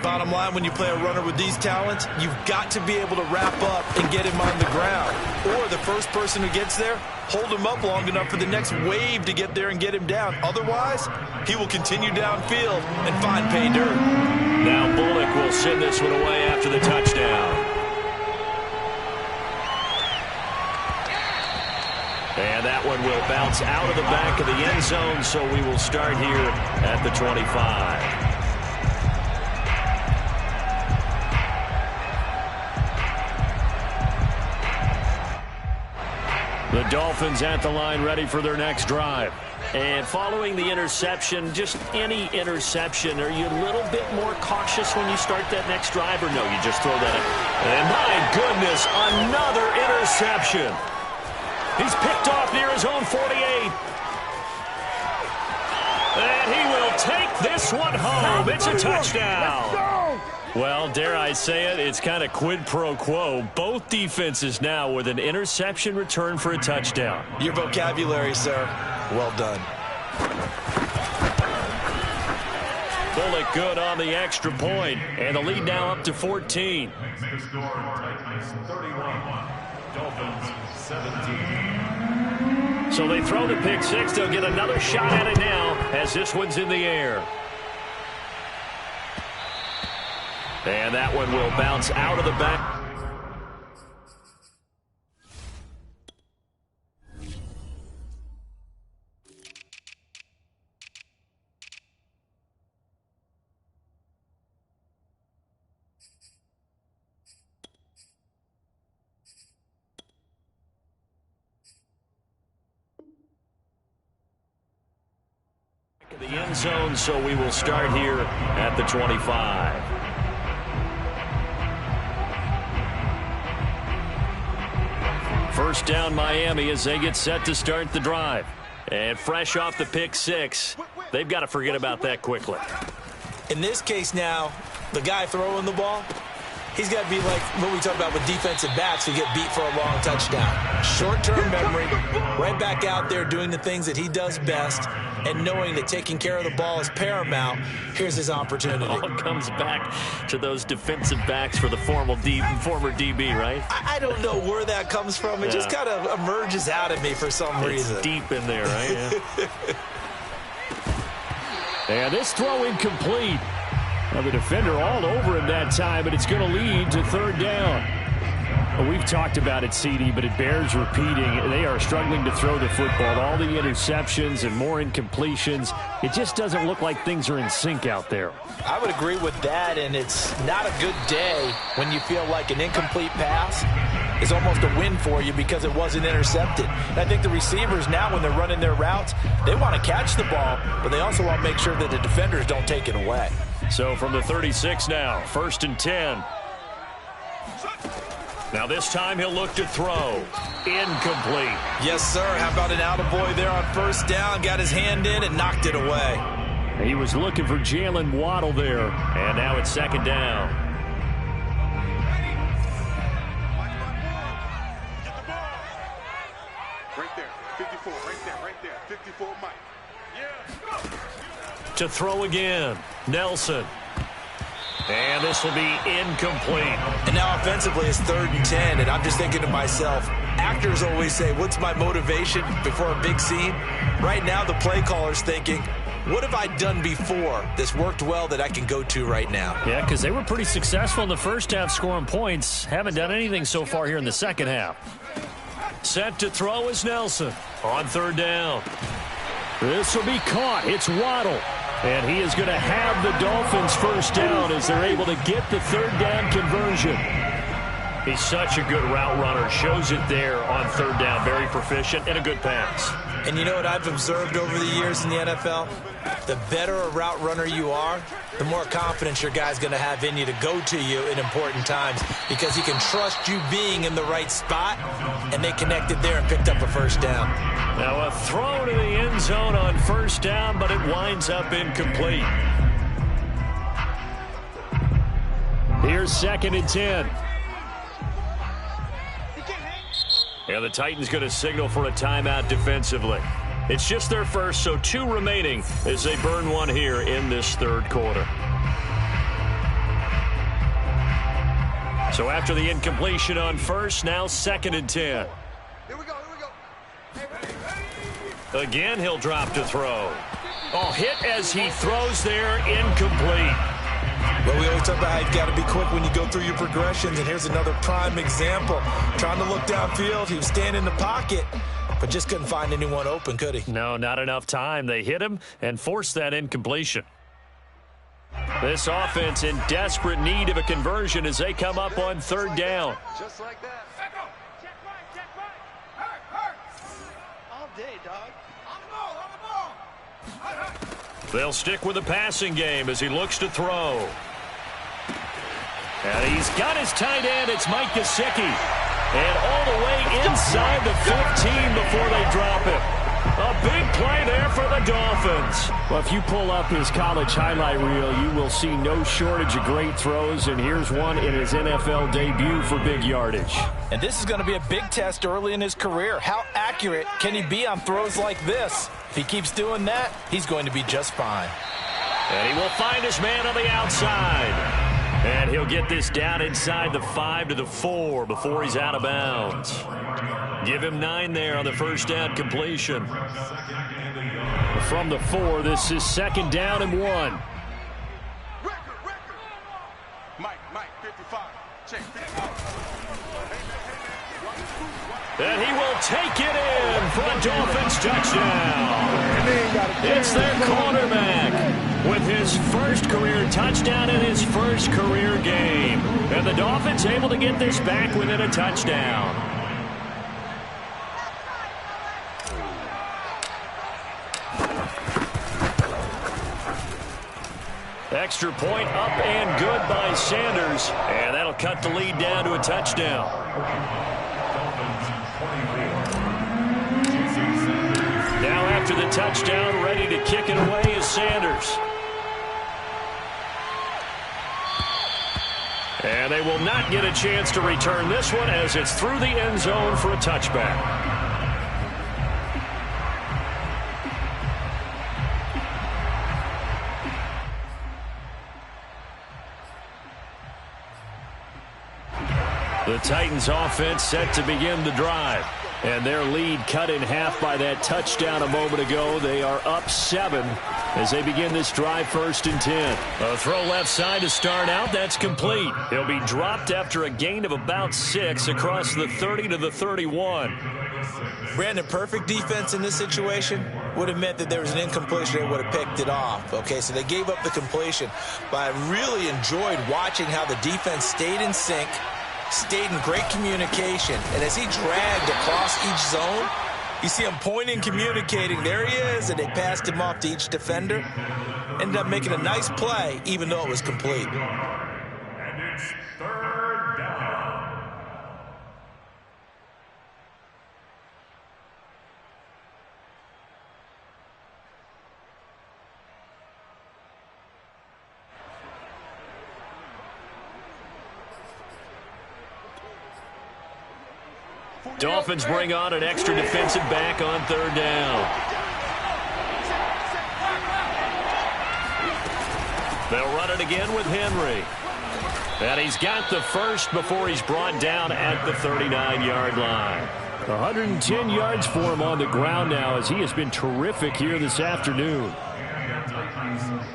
Bottom line, when you play a runner with these talents, you've got to be able to wrap up and get him on the ground. Or the first person who gets there, hold him up long enough for the next wave to get there and get him down. Otherwise, he will continue downfield and find pay dirt. Now Bullock will send this one away after the touchdown. And that one will bounce out of the back of the end zone, so we will start here at the 25. The Dolphins at the line ready for their next drive. And following the interception, just any interception, are you a little bit more cautious when you start that next drive, or no, you just throw that in? And my goodness, another interception. He's picked off near his own 48. And he will take this one home. It's a touchdown. Well, dare I say it, it's kind of quid pro quo. Both defenses now with an interception return for a touchdown. Your vocabulary, sir. Well done. Bullock good on the extra point, and the lead now up to 14. So they throw the pick six. They'll get another shot at it now as this one's in the air. And that one will bounce out of the back. The end zone, so we will start here at the 25. First down, Miami, as they get set to start the drive. And fresh off the pick six, they've got to forget about that quickly. In this case now, the guy throwing the ball, he's got to be like what we talk about with defensive backs who get beat for a long touchdown. Short-term memory, right back out there doing the things that he does best, and knowing that taking care of the ball is paramount. Here's his opportunity. All comes back to those defensive backs for the former DB, right? I don't know where that comes from. It just kind of emerges out of me for some reason. It's deep in there, right? Yeah. And this throw incomplete. Well, the defender all over him that time, but it's going to lead to third down. Well, we've talked about it, CD, but it bears repeating. They are struggling to throw the football. All the interceptions and more incompletions. It just doesn't look like things are in sync out there. I would agree with that, and it's not a good day when you feel like an incomplete pass is almost a win for you because it wasn't intercepted. And I think the receivers now, when they're running their routes, they want to catch the ball, but they also want to make sure that the defenders don't take it away. So from the 36 now, 1st and 10. Now this time he'll look to throw. Incomplete. Yes, sir. How about an attaboy there on first down? Got his hand in and knocked it away. He was looking for Jalen Waddle there. And now it's second down. Right there. 54. Right there. 54, Mike. Yeah. To throw again. Nelson. And this will be incomplete. And now offensively it's 3rd and 10, and I'm just thinking to myself, actors always say, what's my motivation before a big scene? Right now the play caller's thinking, what have I done before that's worked well that I can go to right now? Yeah, because they were pretty successful in the first half scoring points. Haven't done anything so far here in the second half. Set to throw is Nelson on 3rd down. This will be caught. It's Waddle. And he is going to have the Dolphins first down as they're able to get the 3rd down conversion. He's such a good route runner. Shows it there on 3rd down. Very proficient and a good pass. And you know what I've observed over the years in the NFL? The better a route runner you are, the more confidence your guy's going to have in you to go to you in important times because he can trust you being in the right spot, and they connected there and picked up a first down. Now a throw to the end zone on first down, but it winds up incomplete. Here's 2nd and 10. And the Titans going to signal for a timeout defensively. It's just their first, so 2 remaining as they burn one here in this 3rd quarter. So after the incompletion on first, now 2nd and 10. Here we go. Again, he'll drop to throw. Oh, hit as he throws there, incomplete. Well, we always talk about how you've got to be quick when you go through your progressions, and here's another prime example. Trying to look downfield, he was standing in the pocket, but just couldn't find anyone open, could he? No, not enough time. They hit him and forced that incompletion. This offense in desperate need of a conversion as they come up on 3rd down. Just like that. Check right. All day, dog. On the ball. They'll stick with the passing game as he looks to throw. And he's got his tight end. It's Mike Gesicki. And all the way inside the 15 before they drop him. A big play there for the Dolphins. Well, if you pull up his college highlight reel, you will see no shortage of great throws, and here's one in his NFL debut for big yardage. And this is going to be a big test early in his career. How accurate can he be on throws like this? If he keeps doing that, he's going to be just fine. And he will find his man on the outside. And he'll get this down inside the 5 to the 4 before he's out of bounds. Give him 9 there on the first down completion. From the 4, this is 2nd down and 1. Mike, 55. Check 55. And he will take it in for a Dolphins touchdown. It's their quarterback with his first career touchdown in his first career game. And the Dolphins able to get this back within a touchdown. Extra point up and good by Sanders. And that'll cut the lead down to a touchdown. Now after the touchdown, ready to kick it away is Sanders. And they will not get a chance to return this one as it's through the end zone for a touchback. The Titans offense set to begin the drive. And their lead cut in half by that touchdown a moment ago. They are up 7 as they begin this drive 1st and 10. A throw left side to start out. That's complete. He'll be dropped after a gain of about 6 across the 30 to the 31. Brandon, perfect defense in this situation would have meant that there was an incompletion. They would have picked it off. Okay, so they gave up the completion. But I really enjoyed watching how the defense stayed in sync, stayed in great communication, and as he dragged across each zone, you see him pointing, communicating. There he is, and they passed him off to each defender. Ended up making a nice play, even though it was complete. And it's 3rd down. Dolphins bring on an extra defensive back on 3rd down. They'll run it again with Henry. And he's got the first before he's brought down at the 39-yard line. 110 yards for him on the ground now as he has been terrific here this afternoon.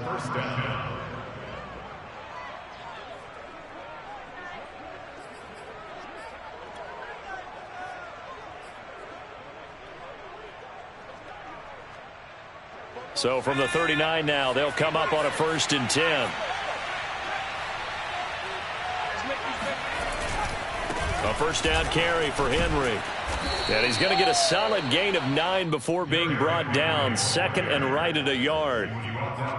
First down. So from the 39 now, they'll come up on a 1st and 10. A first down carry for Henry. And he's going to get a solid gain of 9 before being brought down. 2nd and right at a yard.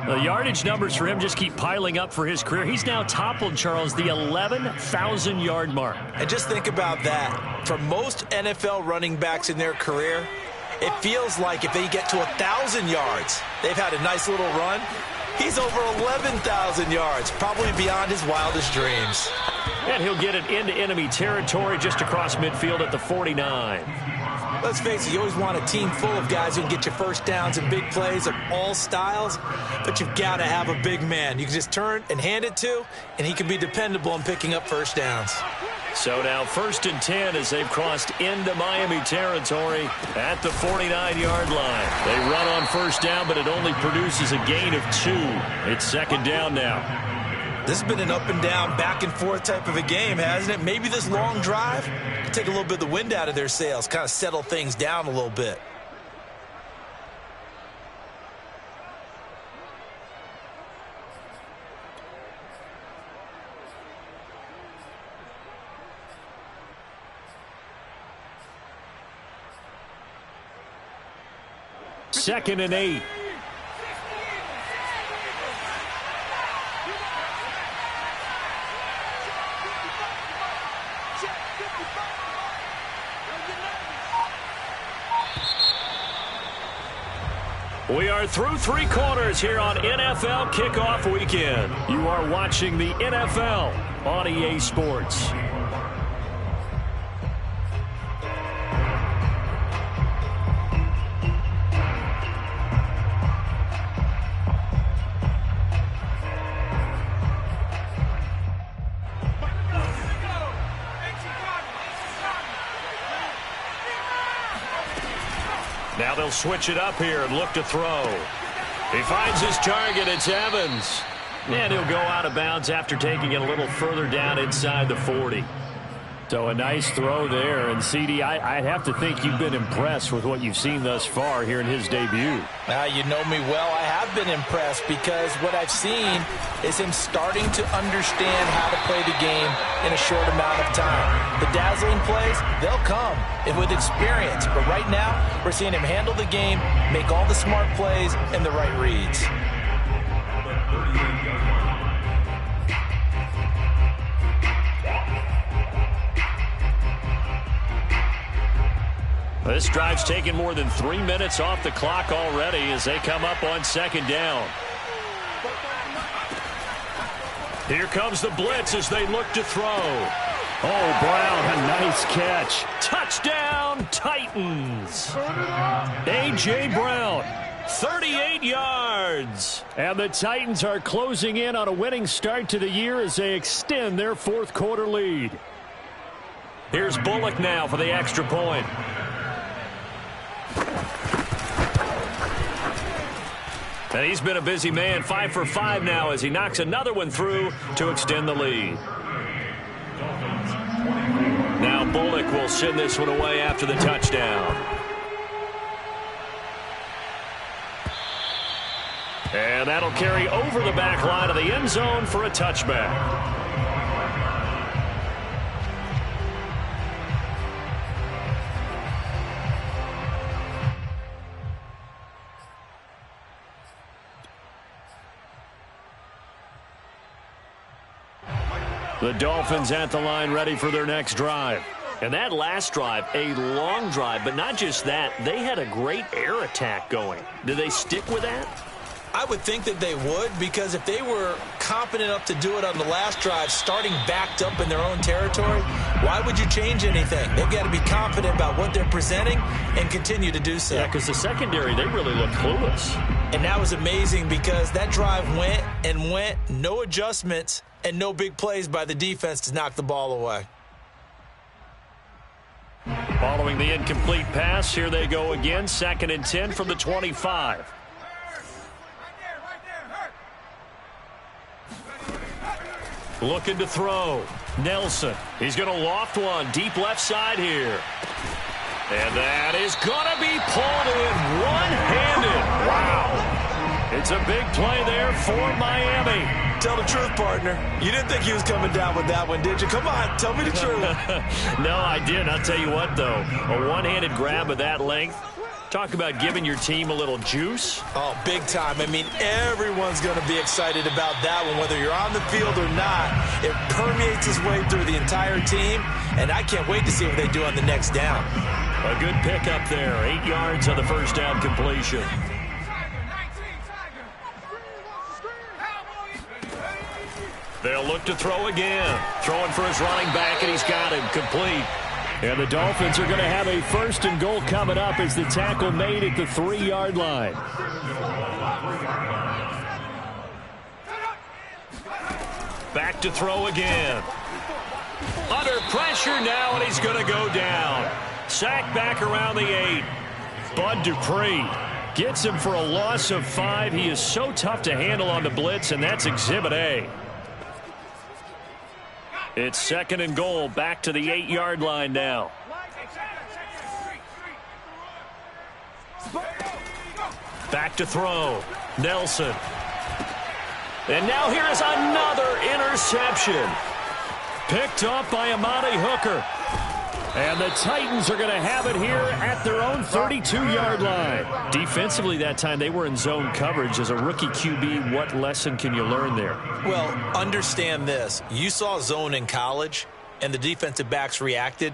The yardage numbers for him just keep piling up for his career. He's now toppled, Charles, the 11,000-yard mark. And just think about that. For most NFL running backs in their career, it feels like if they get to 1,000 yards, they've had a nice little run. He's over 11,000 yards, probably beyond his wildest dreams. And he'll get it into enemy territory just across midfield at the 49. Let's face it, you always want a team full of guys who can get you first downs and big plays of all styles, but you've got to have a big man you can just turn and hand it to, and he can be dependable in picking up first downs. So now 1st and 10 as they've crossed into Miami territory at the 49-yard line. They run on first down, but it only produces a gain of 2. It's 2nd down now. This has been an up and down, back and forth type of a game, hasn't it? Maybe this long drive can take a little bit of the wind out of their sails, kind of settle things down a little bit. Second and 8. We are through 3 quarters here on NFL Kickoff Weekend. You are watching the NFL on EA Sports. Now they'll switch it up here and look to throw. He finds his target. It's Evans. And he'll go out of bounds after taking it a little further down inside the 40. So a nice throw there. And, CD, I'd have to think you've been impressed with what you've seen thus far here in his debut. You know me well. I have been impressed because what I've seen is him starting to understand how to play the game in a short amount of time. The dazzling plays, they'll come with experience. But right now, we're seeing him handle the game, make all the smart plays, and the right reads. This drive's taken more than 3 minutes off the clock already as they come up on 2nd down. Here comes the blitz as they look to throw. Oh, Brown, a nice catch. Touchdown, Titans. A.J. Brown, 38 yards. And the Titans are closing in on a winning start to the year as they extend their 4th quarter lead. Here's Bullock now for the extra point. And he's been a busy man, 5 for 5 now as he knocks another one through to extend the lead. Now Bullock will send this one away after the touchdown. And that'll carry over the back line of the end zone for a touchback. The Dolphins at the line ready for their next drive. And that last drive, a long drive, but not just that. They had a great air attack going. Do they stick with that? I would think that they would, because if they were confident enough to do it on the last drive, starting backed up in their own territory, why would you change anything? They've got to be confident about what they're presenting and continue to do so. Yeah, because the secondary, they really looked clueless. And that was amazing because that drive went and went, no adjustments, and no big plays by the defense to knock the ball away. Following the incomplete pass, here they go again, 2nd and 10 from the 25. Looking to throw. Nelson. He's going to loft one deep left side here. And that is going to be pulled in one-handed. Wow. It's a big play there for Miami. Tell the truth, partner. You didn't think he was coming down with that one, did you? Come on, tell me the truth. No, I didn't. I'll tell you what, though. A one-handed grab of that length. Talk about giving your team a little juice. Oh, big time. I mean, everyone's going to be excited about that one, whether you're on the field or not. It permeates its way through the entire team, and I can't wait to see what they do on the next down. A good pickup there. 8 yards on the first down completion. They'll look to throw again. Throwing for his running back, and he's got him complete. And the Dolphins are going to have a 1st and goal coming up as the tackle made at the 3-yard line. Back to throw again. Under pressure now, and he's going to go down. Sacked back around the 8. Bud Dupree gets him for a loss of 5. He is so tough to handle on the blitz, and that's Exhibit A. It's 2nd and goal, back to the 8-yard line now. Back to throw. Nelson. And now here is another interception. Picked off by Amani Hooker. And the Titans are going to have it here at their own 32-yard line. Defensively that time, they were in zone coverage. As a rookie QB, what lesson can you learn there? Well, understand this. You saw zone in college, and the defensive backs reacted.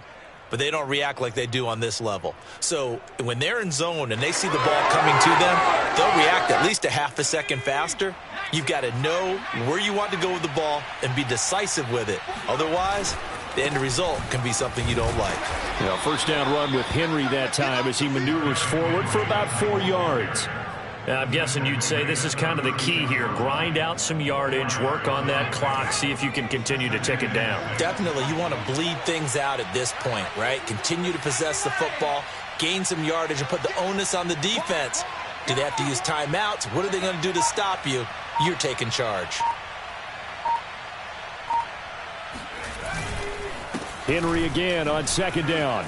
but they don't react like they do on this level. So when they're in zone and they see the ball coming to them, they'll react at least a half a second faster. You've got to know where you want to go with the ball and be decisive with it. Otherwise, the end result can be something you don't like. First down run with Henry that time as he maneuvers forward for about 4 yards. I'm guessing you'd say this is kind of the key here. Grind out some yardage, work on that clock, see if you can continue to tick it down. Definitely, you want to bleed things out at this point, right? Continue to possess the football, gain some yardage, and put the onus on the defense. Do they have to use timeouts? What are they going to do to stop you? You're taking charge. Henry again on second down.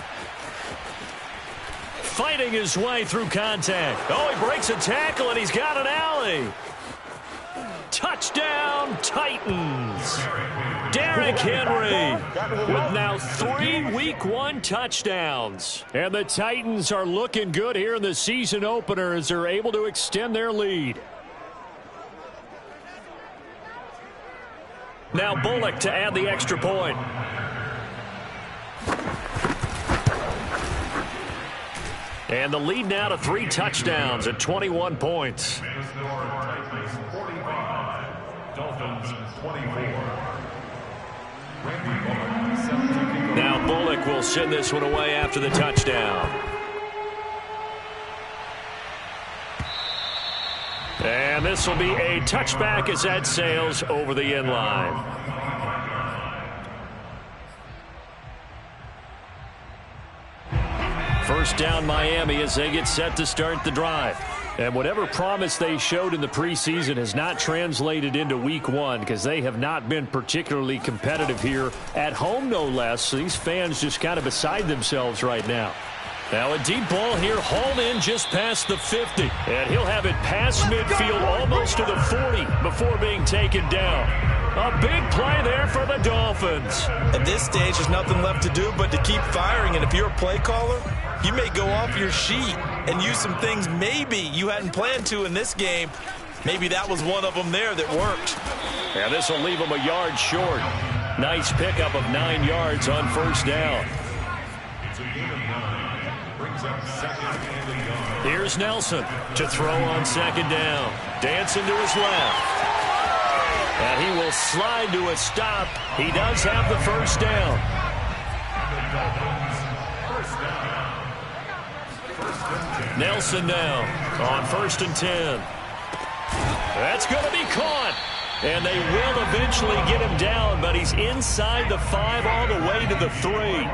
Fighting his way through contact. Oh, he breaks a tackle, and he's got an alley. Touchdown, Titans. Derrick Henry with now 3 Week 1 touchdowns. And the Titans are looking good here in the season opener as they're able to extend their lead. Now Bullock to add the extra point. And the lead now to 3 touchdowns at 21 points. Now Bullock will send this one away after the touchdown. And this will be a touchback as that sails over the end line. First down Miami as they get set to start the drive. And whatever promise they showed in the preseason has not translated into Week 1 because they have not been particularly competitive here at home, no less. So these fans just kind of beside themselves right now. Now a deep ball here, hauled in just past the 50. And he'll have it past midfield almost to the 40 before being taken down. A big play there for the Dolphins. At this stage, there's nothing left to do but to keep firing. And if you're a play caller, you may go off your sheet and use some things maybe you hadn't planned to in this game. Maybe that was one of them there that worked. And this will leave him a yard short. Nice pickup of 9 yards on first down. Here's Nelson to throw on second down. Dancing to his left. And he will slide to a stop. He does have the first down. Nelson now on 1st and 10. That's going to be caught. And they will eventually get him down, but he's inside the 5 all the way to the 3.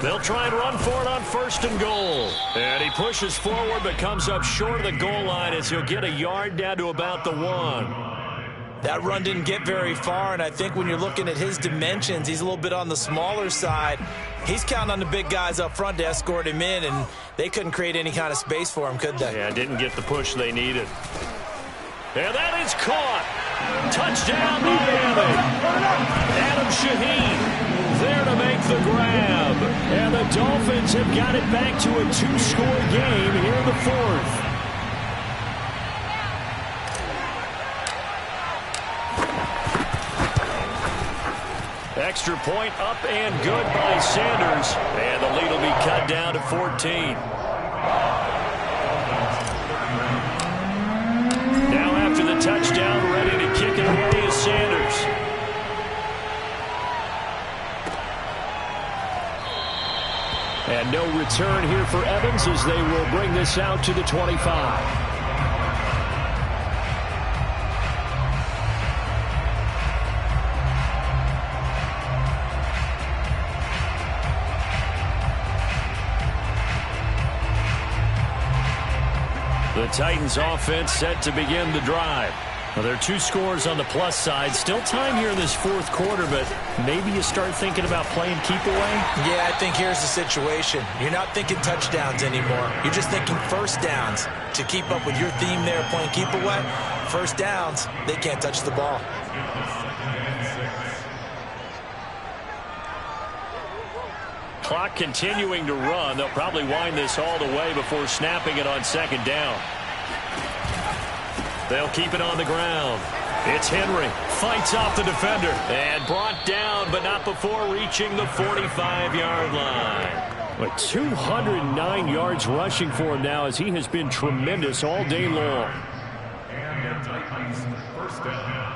They'll try and run for it on 1st and goal. And he pushes forward but comes up short of the goal line as he'll get a yard down to about the 1. That run didn't get very far, and I think when you're looking at his dimensions, he's a little bit on the smaller side. He's counting on the big guys up front to escort him in, and they couldn't create any kind of space for him, could they? Yeah, didn't get the push they needed. And that is caught. Touchdown, Miami. Adam Shaheen there to make the grab. And the Dolphins have got it back to a 2-score game here in the 4th. Extra point up and good by Sanders. And the lead will be cut down to 14. Now after the touchdown, ready to kick it away is Sanders. And no return here for Evans as they will bring this out to the 25. The Titans offense set to begin the drive. Well, there are 2 scores on the plus side. Still time here in this 4th quarter, but maybe you start thinking about playing keep away? Yeah, I think here's the situation. You're not thinking touchdowns anymore. You're just thinking first downs. To keep up with your theme there, playing keep away, first downs, they can't touch the ball. Clock continuing to run. They'll probably wind this all the way before snapping it on second down. They'll keep it on the ground. It's Henry. Fights off the defender. And brought down, but not before reaching the 45-yard line. But 209 yards rushing for him now, as he has been tremendous all day long. And the Titans first down.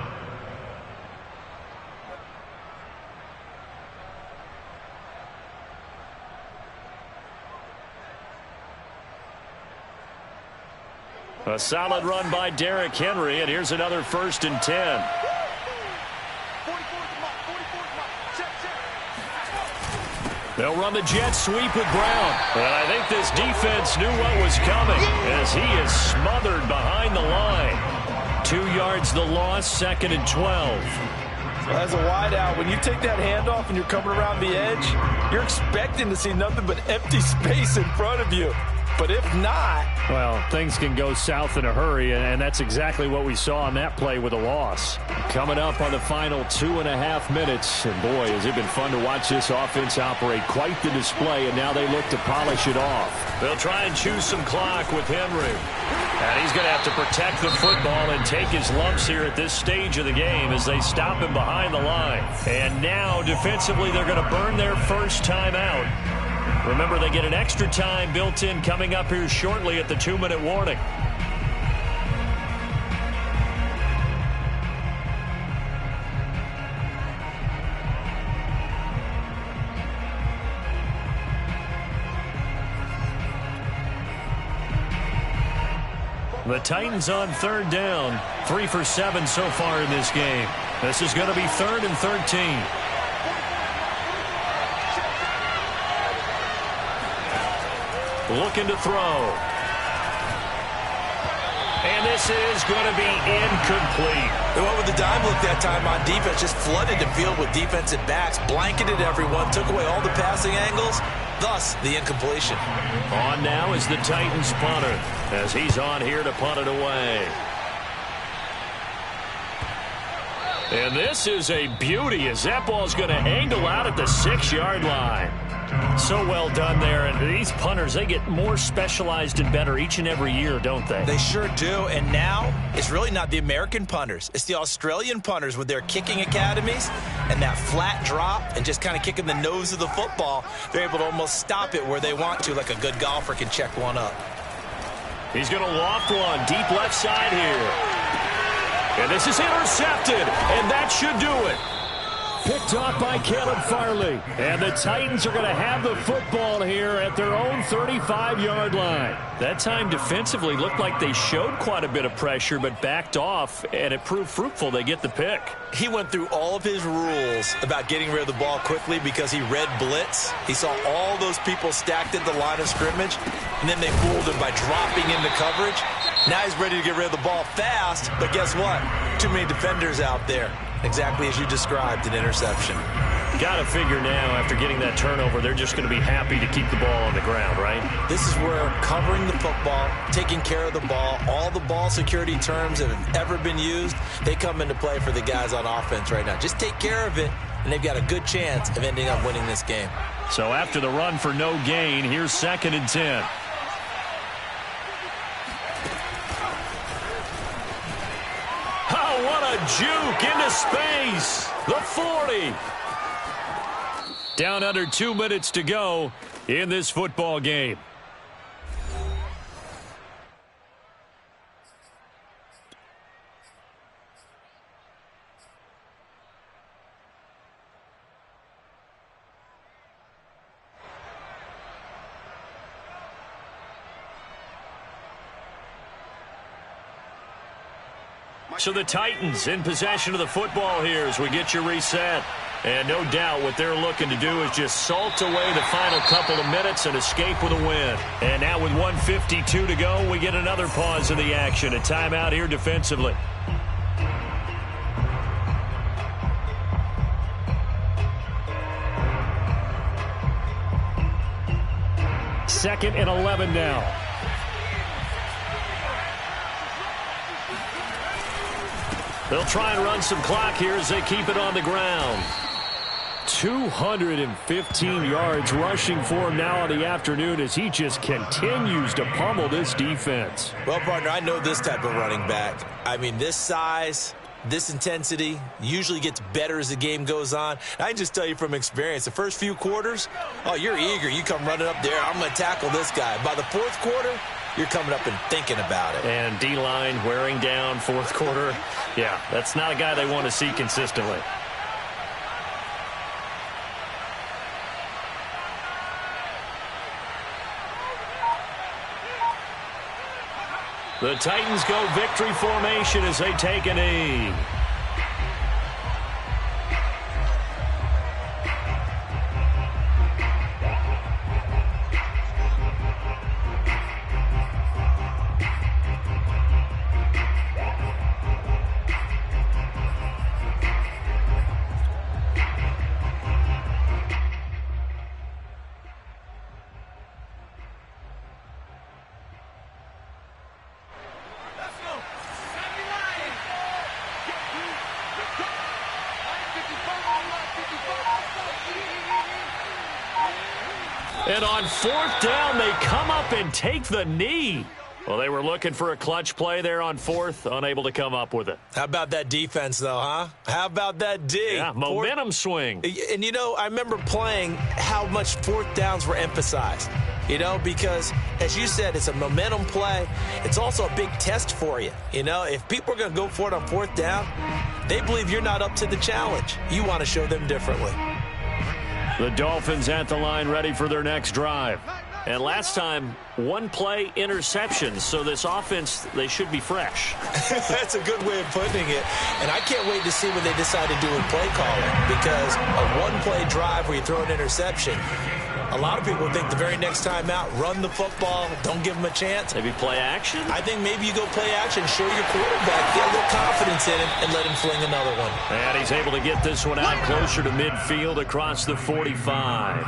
A solid run by Derrick Henry, and here's another 1st and 10. They'll run the jet sweep with Brown. And I think this defense knew what was coming, as he is smothered behind the line. 2 yards the loss, 2nd and 12. As a wideout, when you take that handoff and you're coming around the edge, you're expecting to see nothing but empty space in front of you. But if not... Well, things can go south in a hurry, and that's exactly what we saw on that play with a loss. Coming up on the final 2.5 minutes, and boy, has it been fun to watch this offense operate. Quite the display, and now they look to polish it off. They'll try and choose some clock with Henry. And he's going to have to protect the football and take his lumps here at this stage of the game as they stop him behind the line. And now, defensively, they're going to burn their first time out. Remember, they get an extra time built in coming up here shortly at the 2-minute warning. The Titans on 3rd down. 3 for 7 so far in this game. This is going to be 3rd and 13. Looking to throw. And this is going to be incomplete. They went with the dime look that time on defense. Just flooded the field with defensive backs. Blanketed everyone. Took away all the passing angles. Thus, the incompletion. On now is the Titans punter, as he's on here to punt it away. And this is a beauty, as that ball's going to angle out at the 6-yard line. So well done there, and these punters, they get more specialized and better each and every year, don't they? They sure do, and now it's really not the American punters. It's the Australian punters with their kicking academies and that flat drop and just kind of kicking the nose of the football. They're able to almost stop it where they want to, like a good golfer can check one up. He's going to loft one deep left side here. And this is intercepted, and that should do it. Picked off by Caleb Farley. And the Titans are going to have the football here at their own 35-yard line. That time defensively looked like they showed quite a bit of pressure but backed off, and it proved fruitful. They get the pick. He went through all of his rules about getting rid of the ball quickly because he read blitz. He saw all those people stacked at the line of scrimmage, and then they fooled him by dropping into coverage. Now he's ready to get rid of the ball fast, but guess what? Too many defenders out there. Exactly as you described, an interception. Got to figure now, after getting that turnover, they're just going to be happy to keep the ball on the ground, right? This is where covering the football, taking care of the ball, all the ball security terms that have ever been used, they come into play for the guys on offense right now. Just take care of it, and they've got a good chance of ending up winning this game. So after the run for no gain, here's 2nd and 10. What a juke into space. The 40. Down under 2 minutes to go in this football game. So the Titans in possession of the football here as we get you reset. And no doubt what they're looking to do is just salt away the final couple of minutes and escape with a win. And now with 1:52 to go, we get another pause of the action. A timeout here defensively. Second and 11 now. They'll try and run some clock here as they keep it on the ground. 215 yards rushing for him now on the afternoon as he just continues to pummel this defense. Well, partner, I know this type of running back. I mean, this size, this intensity usually gets better as the game goes on. I can just tell you from experience, the first few quarters, oh, you're eager. You come running up there, I'm going to tackle this guy. By the fourth quarter, you're coming up and thinking about it. And D-line wearing down fourth quarter. Yeah, that's not a guy they want to see consistently. The Titans go victory formation as they take a knee. And on fourth down, they come up and take the knee. Well, they were looking for a clutch play there on fourth, unable to come up with it. How about that defense, though, huh? How about that D? Yeah, momentum swing. And, you know, I remember playing how much fourth downs were emphasized, you know, because, as you said, it's a momentum play. It's also a big test for you. You know, if people are going to go for it on fourth down, they believe you're not up to the challenge. You want to show them differently. The Dolphins at the line ready for their next drive. And last time, one play interceptions, so this offense, they should be fresh. That's a good way of putting it. And I can't wait to see what they decide to do with play calling, because a one-play drive where you throw an interception, a lot of people think the very next time out, run the football, don't give them a chance. Maybe play action? I think maybe you go play action, show your quarterback, get a little confidence in him, and let him fling another one. And he's able to get this one out closer to midfield across the 45.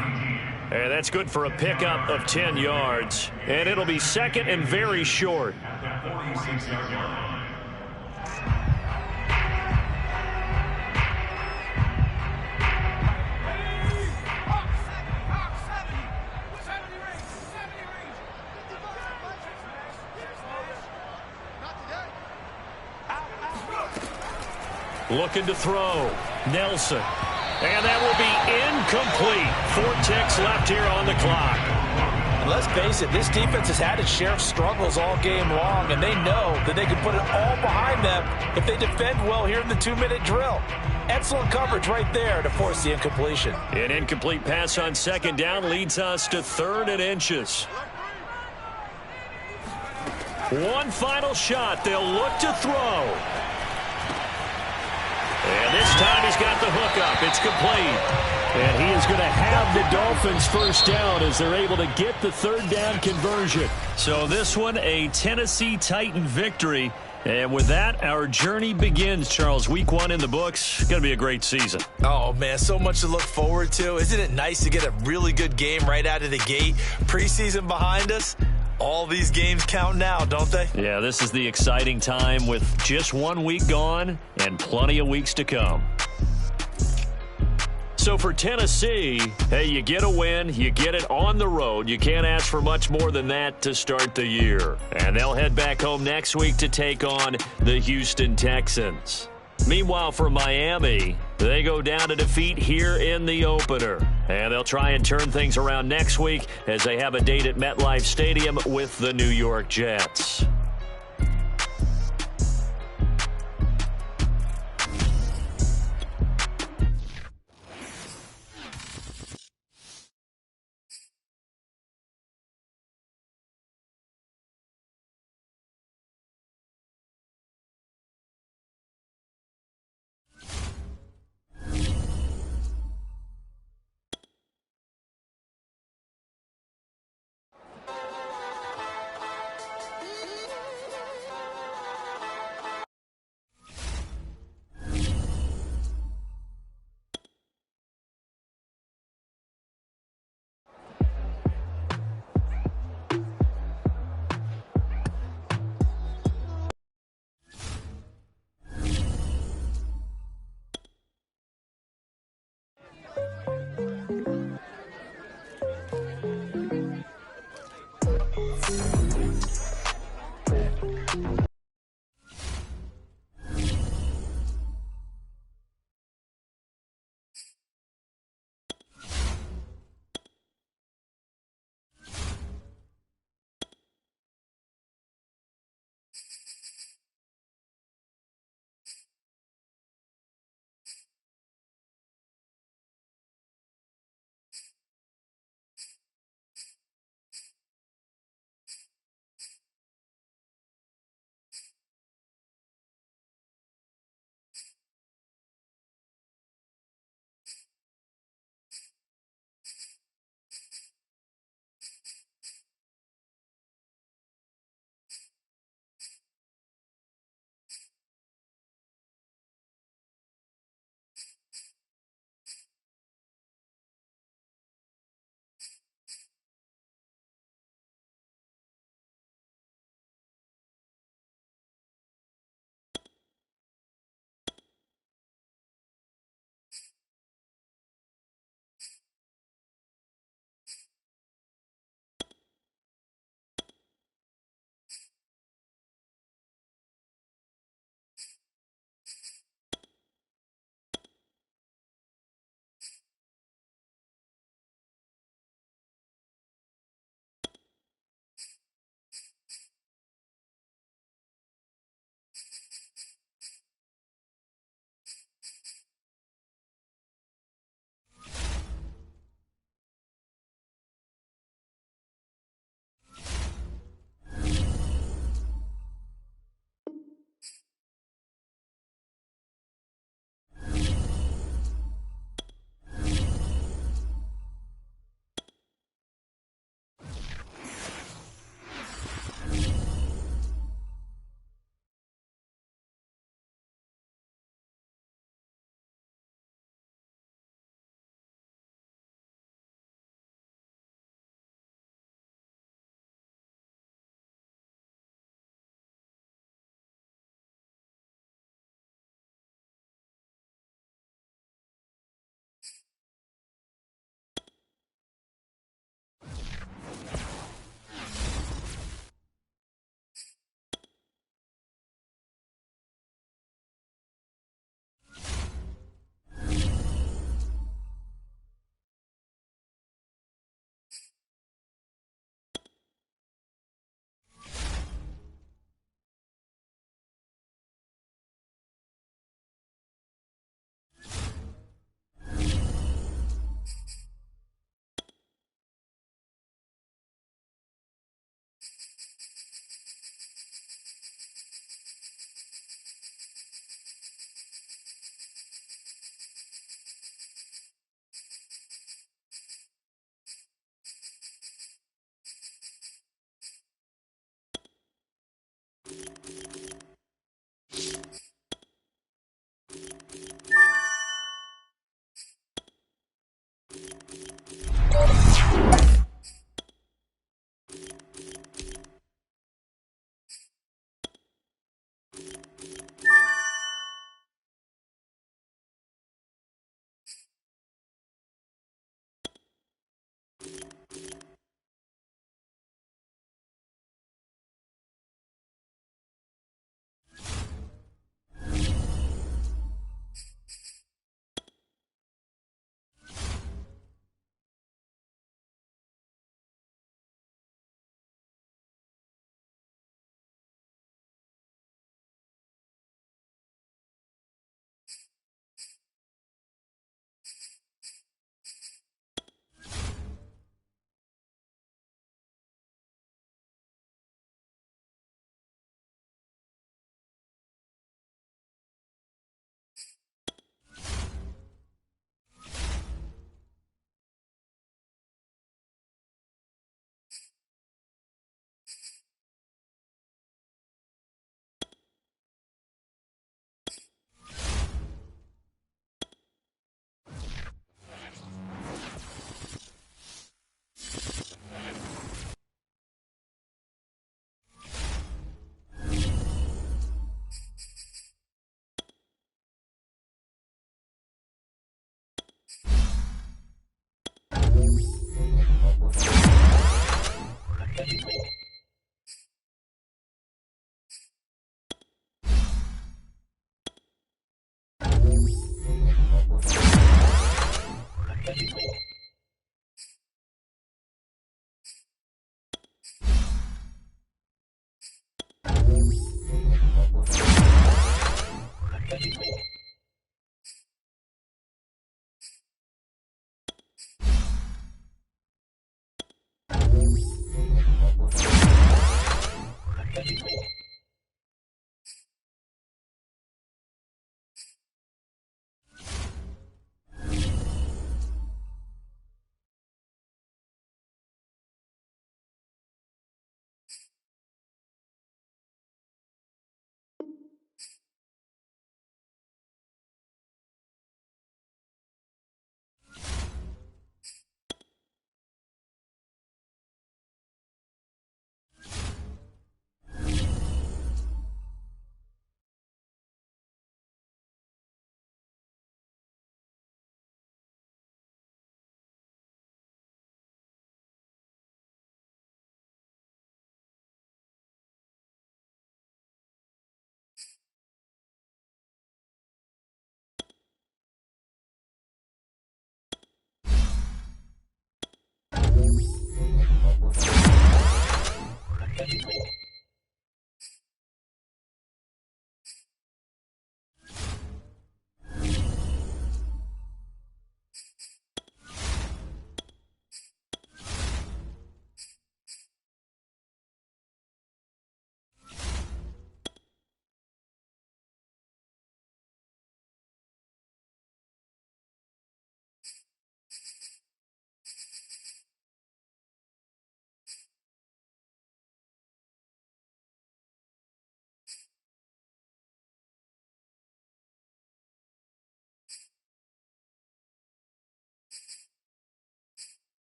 And that's good for a pickup of 10 yards. And it'll be second and very short. At the 46-yard line. Looking to throw. Nelson. And that will be incomplete. 4 ticks left here on the clock. And let's face it, this defense has had its share of struggles all game long, and they know that they can put it all behind them if they defend well here in the 2-minute drill. Excellent coverage right there to force the incompletion. An incomplete pass on second down leads us to 3rd and inches. One final shot. They'll look to throw. And this time he's got the hook up. It's complete. And he is going to have the Dolphins first down as they're able to get the 3rd down conversion. So this one, a Tennessee Titan victory. And with that, our journey begins, Charles. Week 1 in the books. Going to be a great season. Oh, man, so much to look forward to. Isn't it nice to get a really good game right out of the gate? Preseason behind us. All these games count now, don't they? Yeah, this is the exciting time with just 1 week gone and plenty of weeks to come. So for Tennessee, hey, you get a win, you get it on the road. You can't ask for much more than that to start the year. And they'll head back home next week to take on the Houston Texans. Meanwhile, for Miami, they go down to defeat here in the opener. And they'll try and turn things around next week as they have a date at MetLife Stadium with the New York Jets.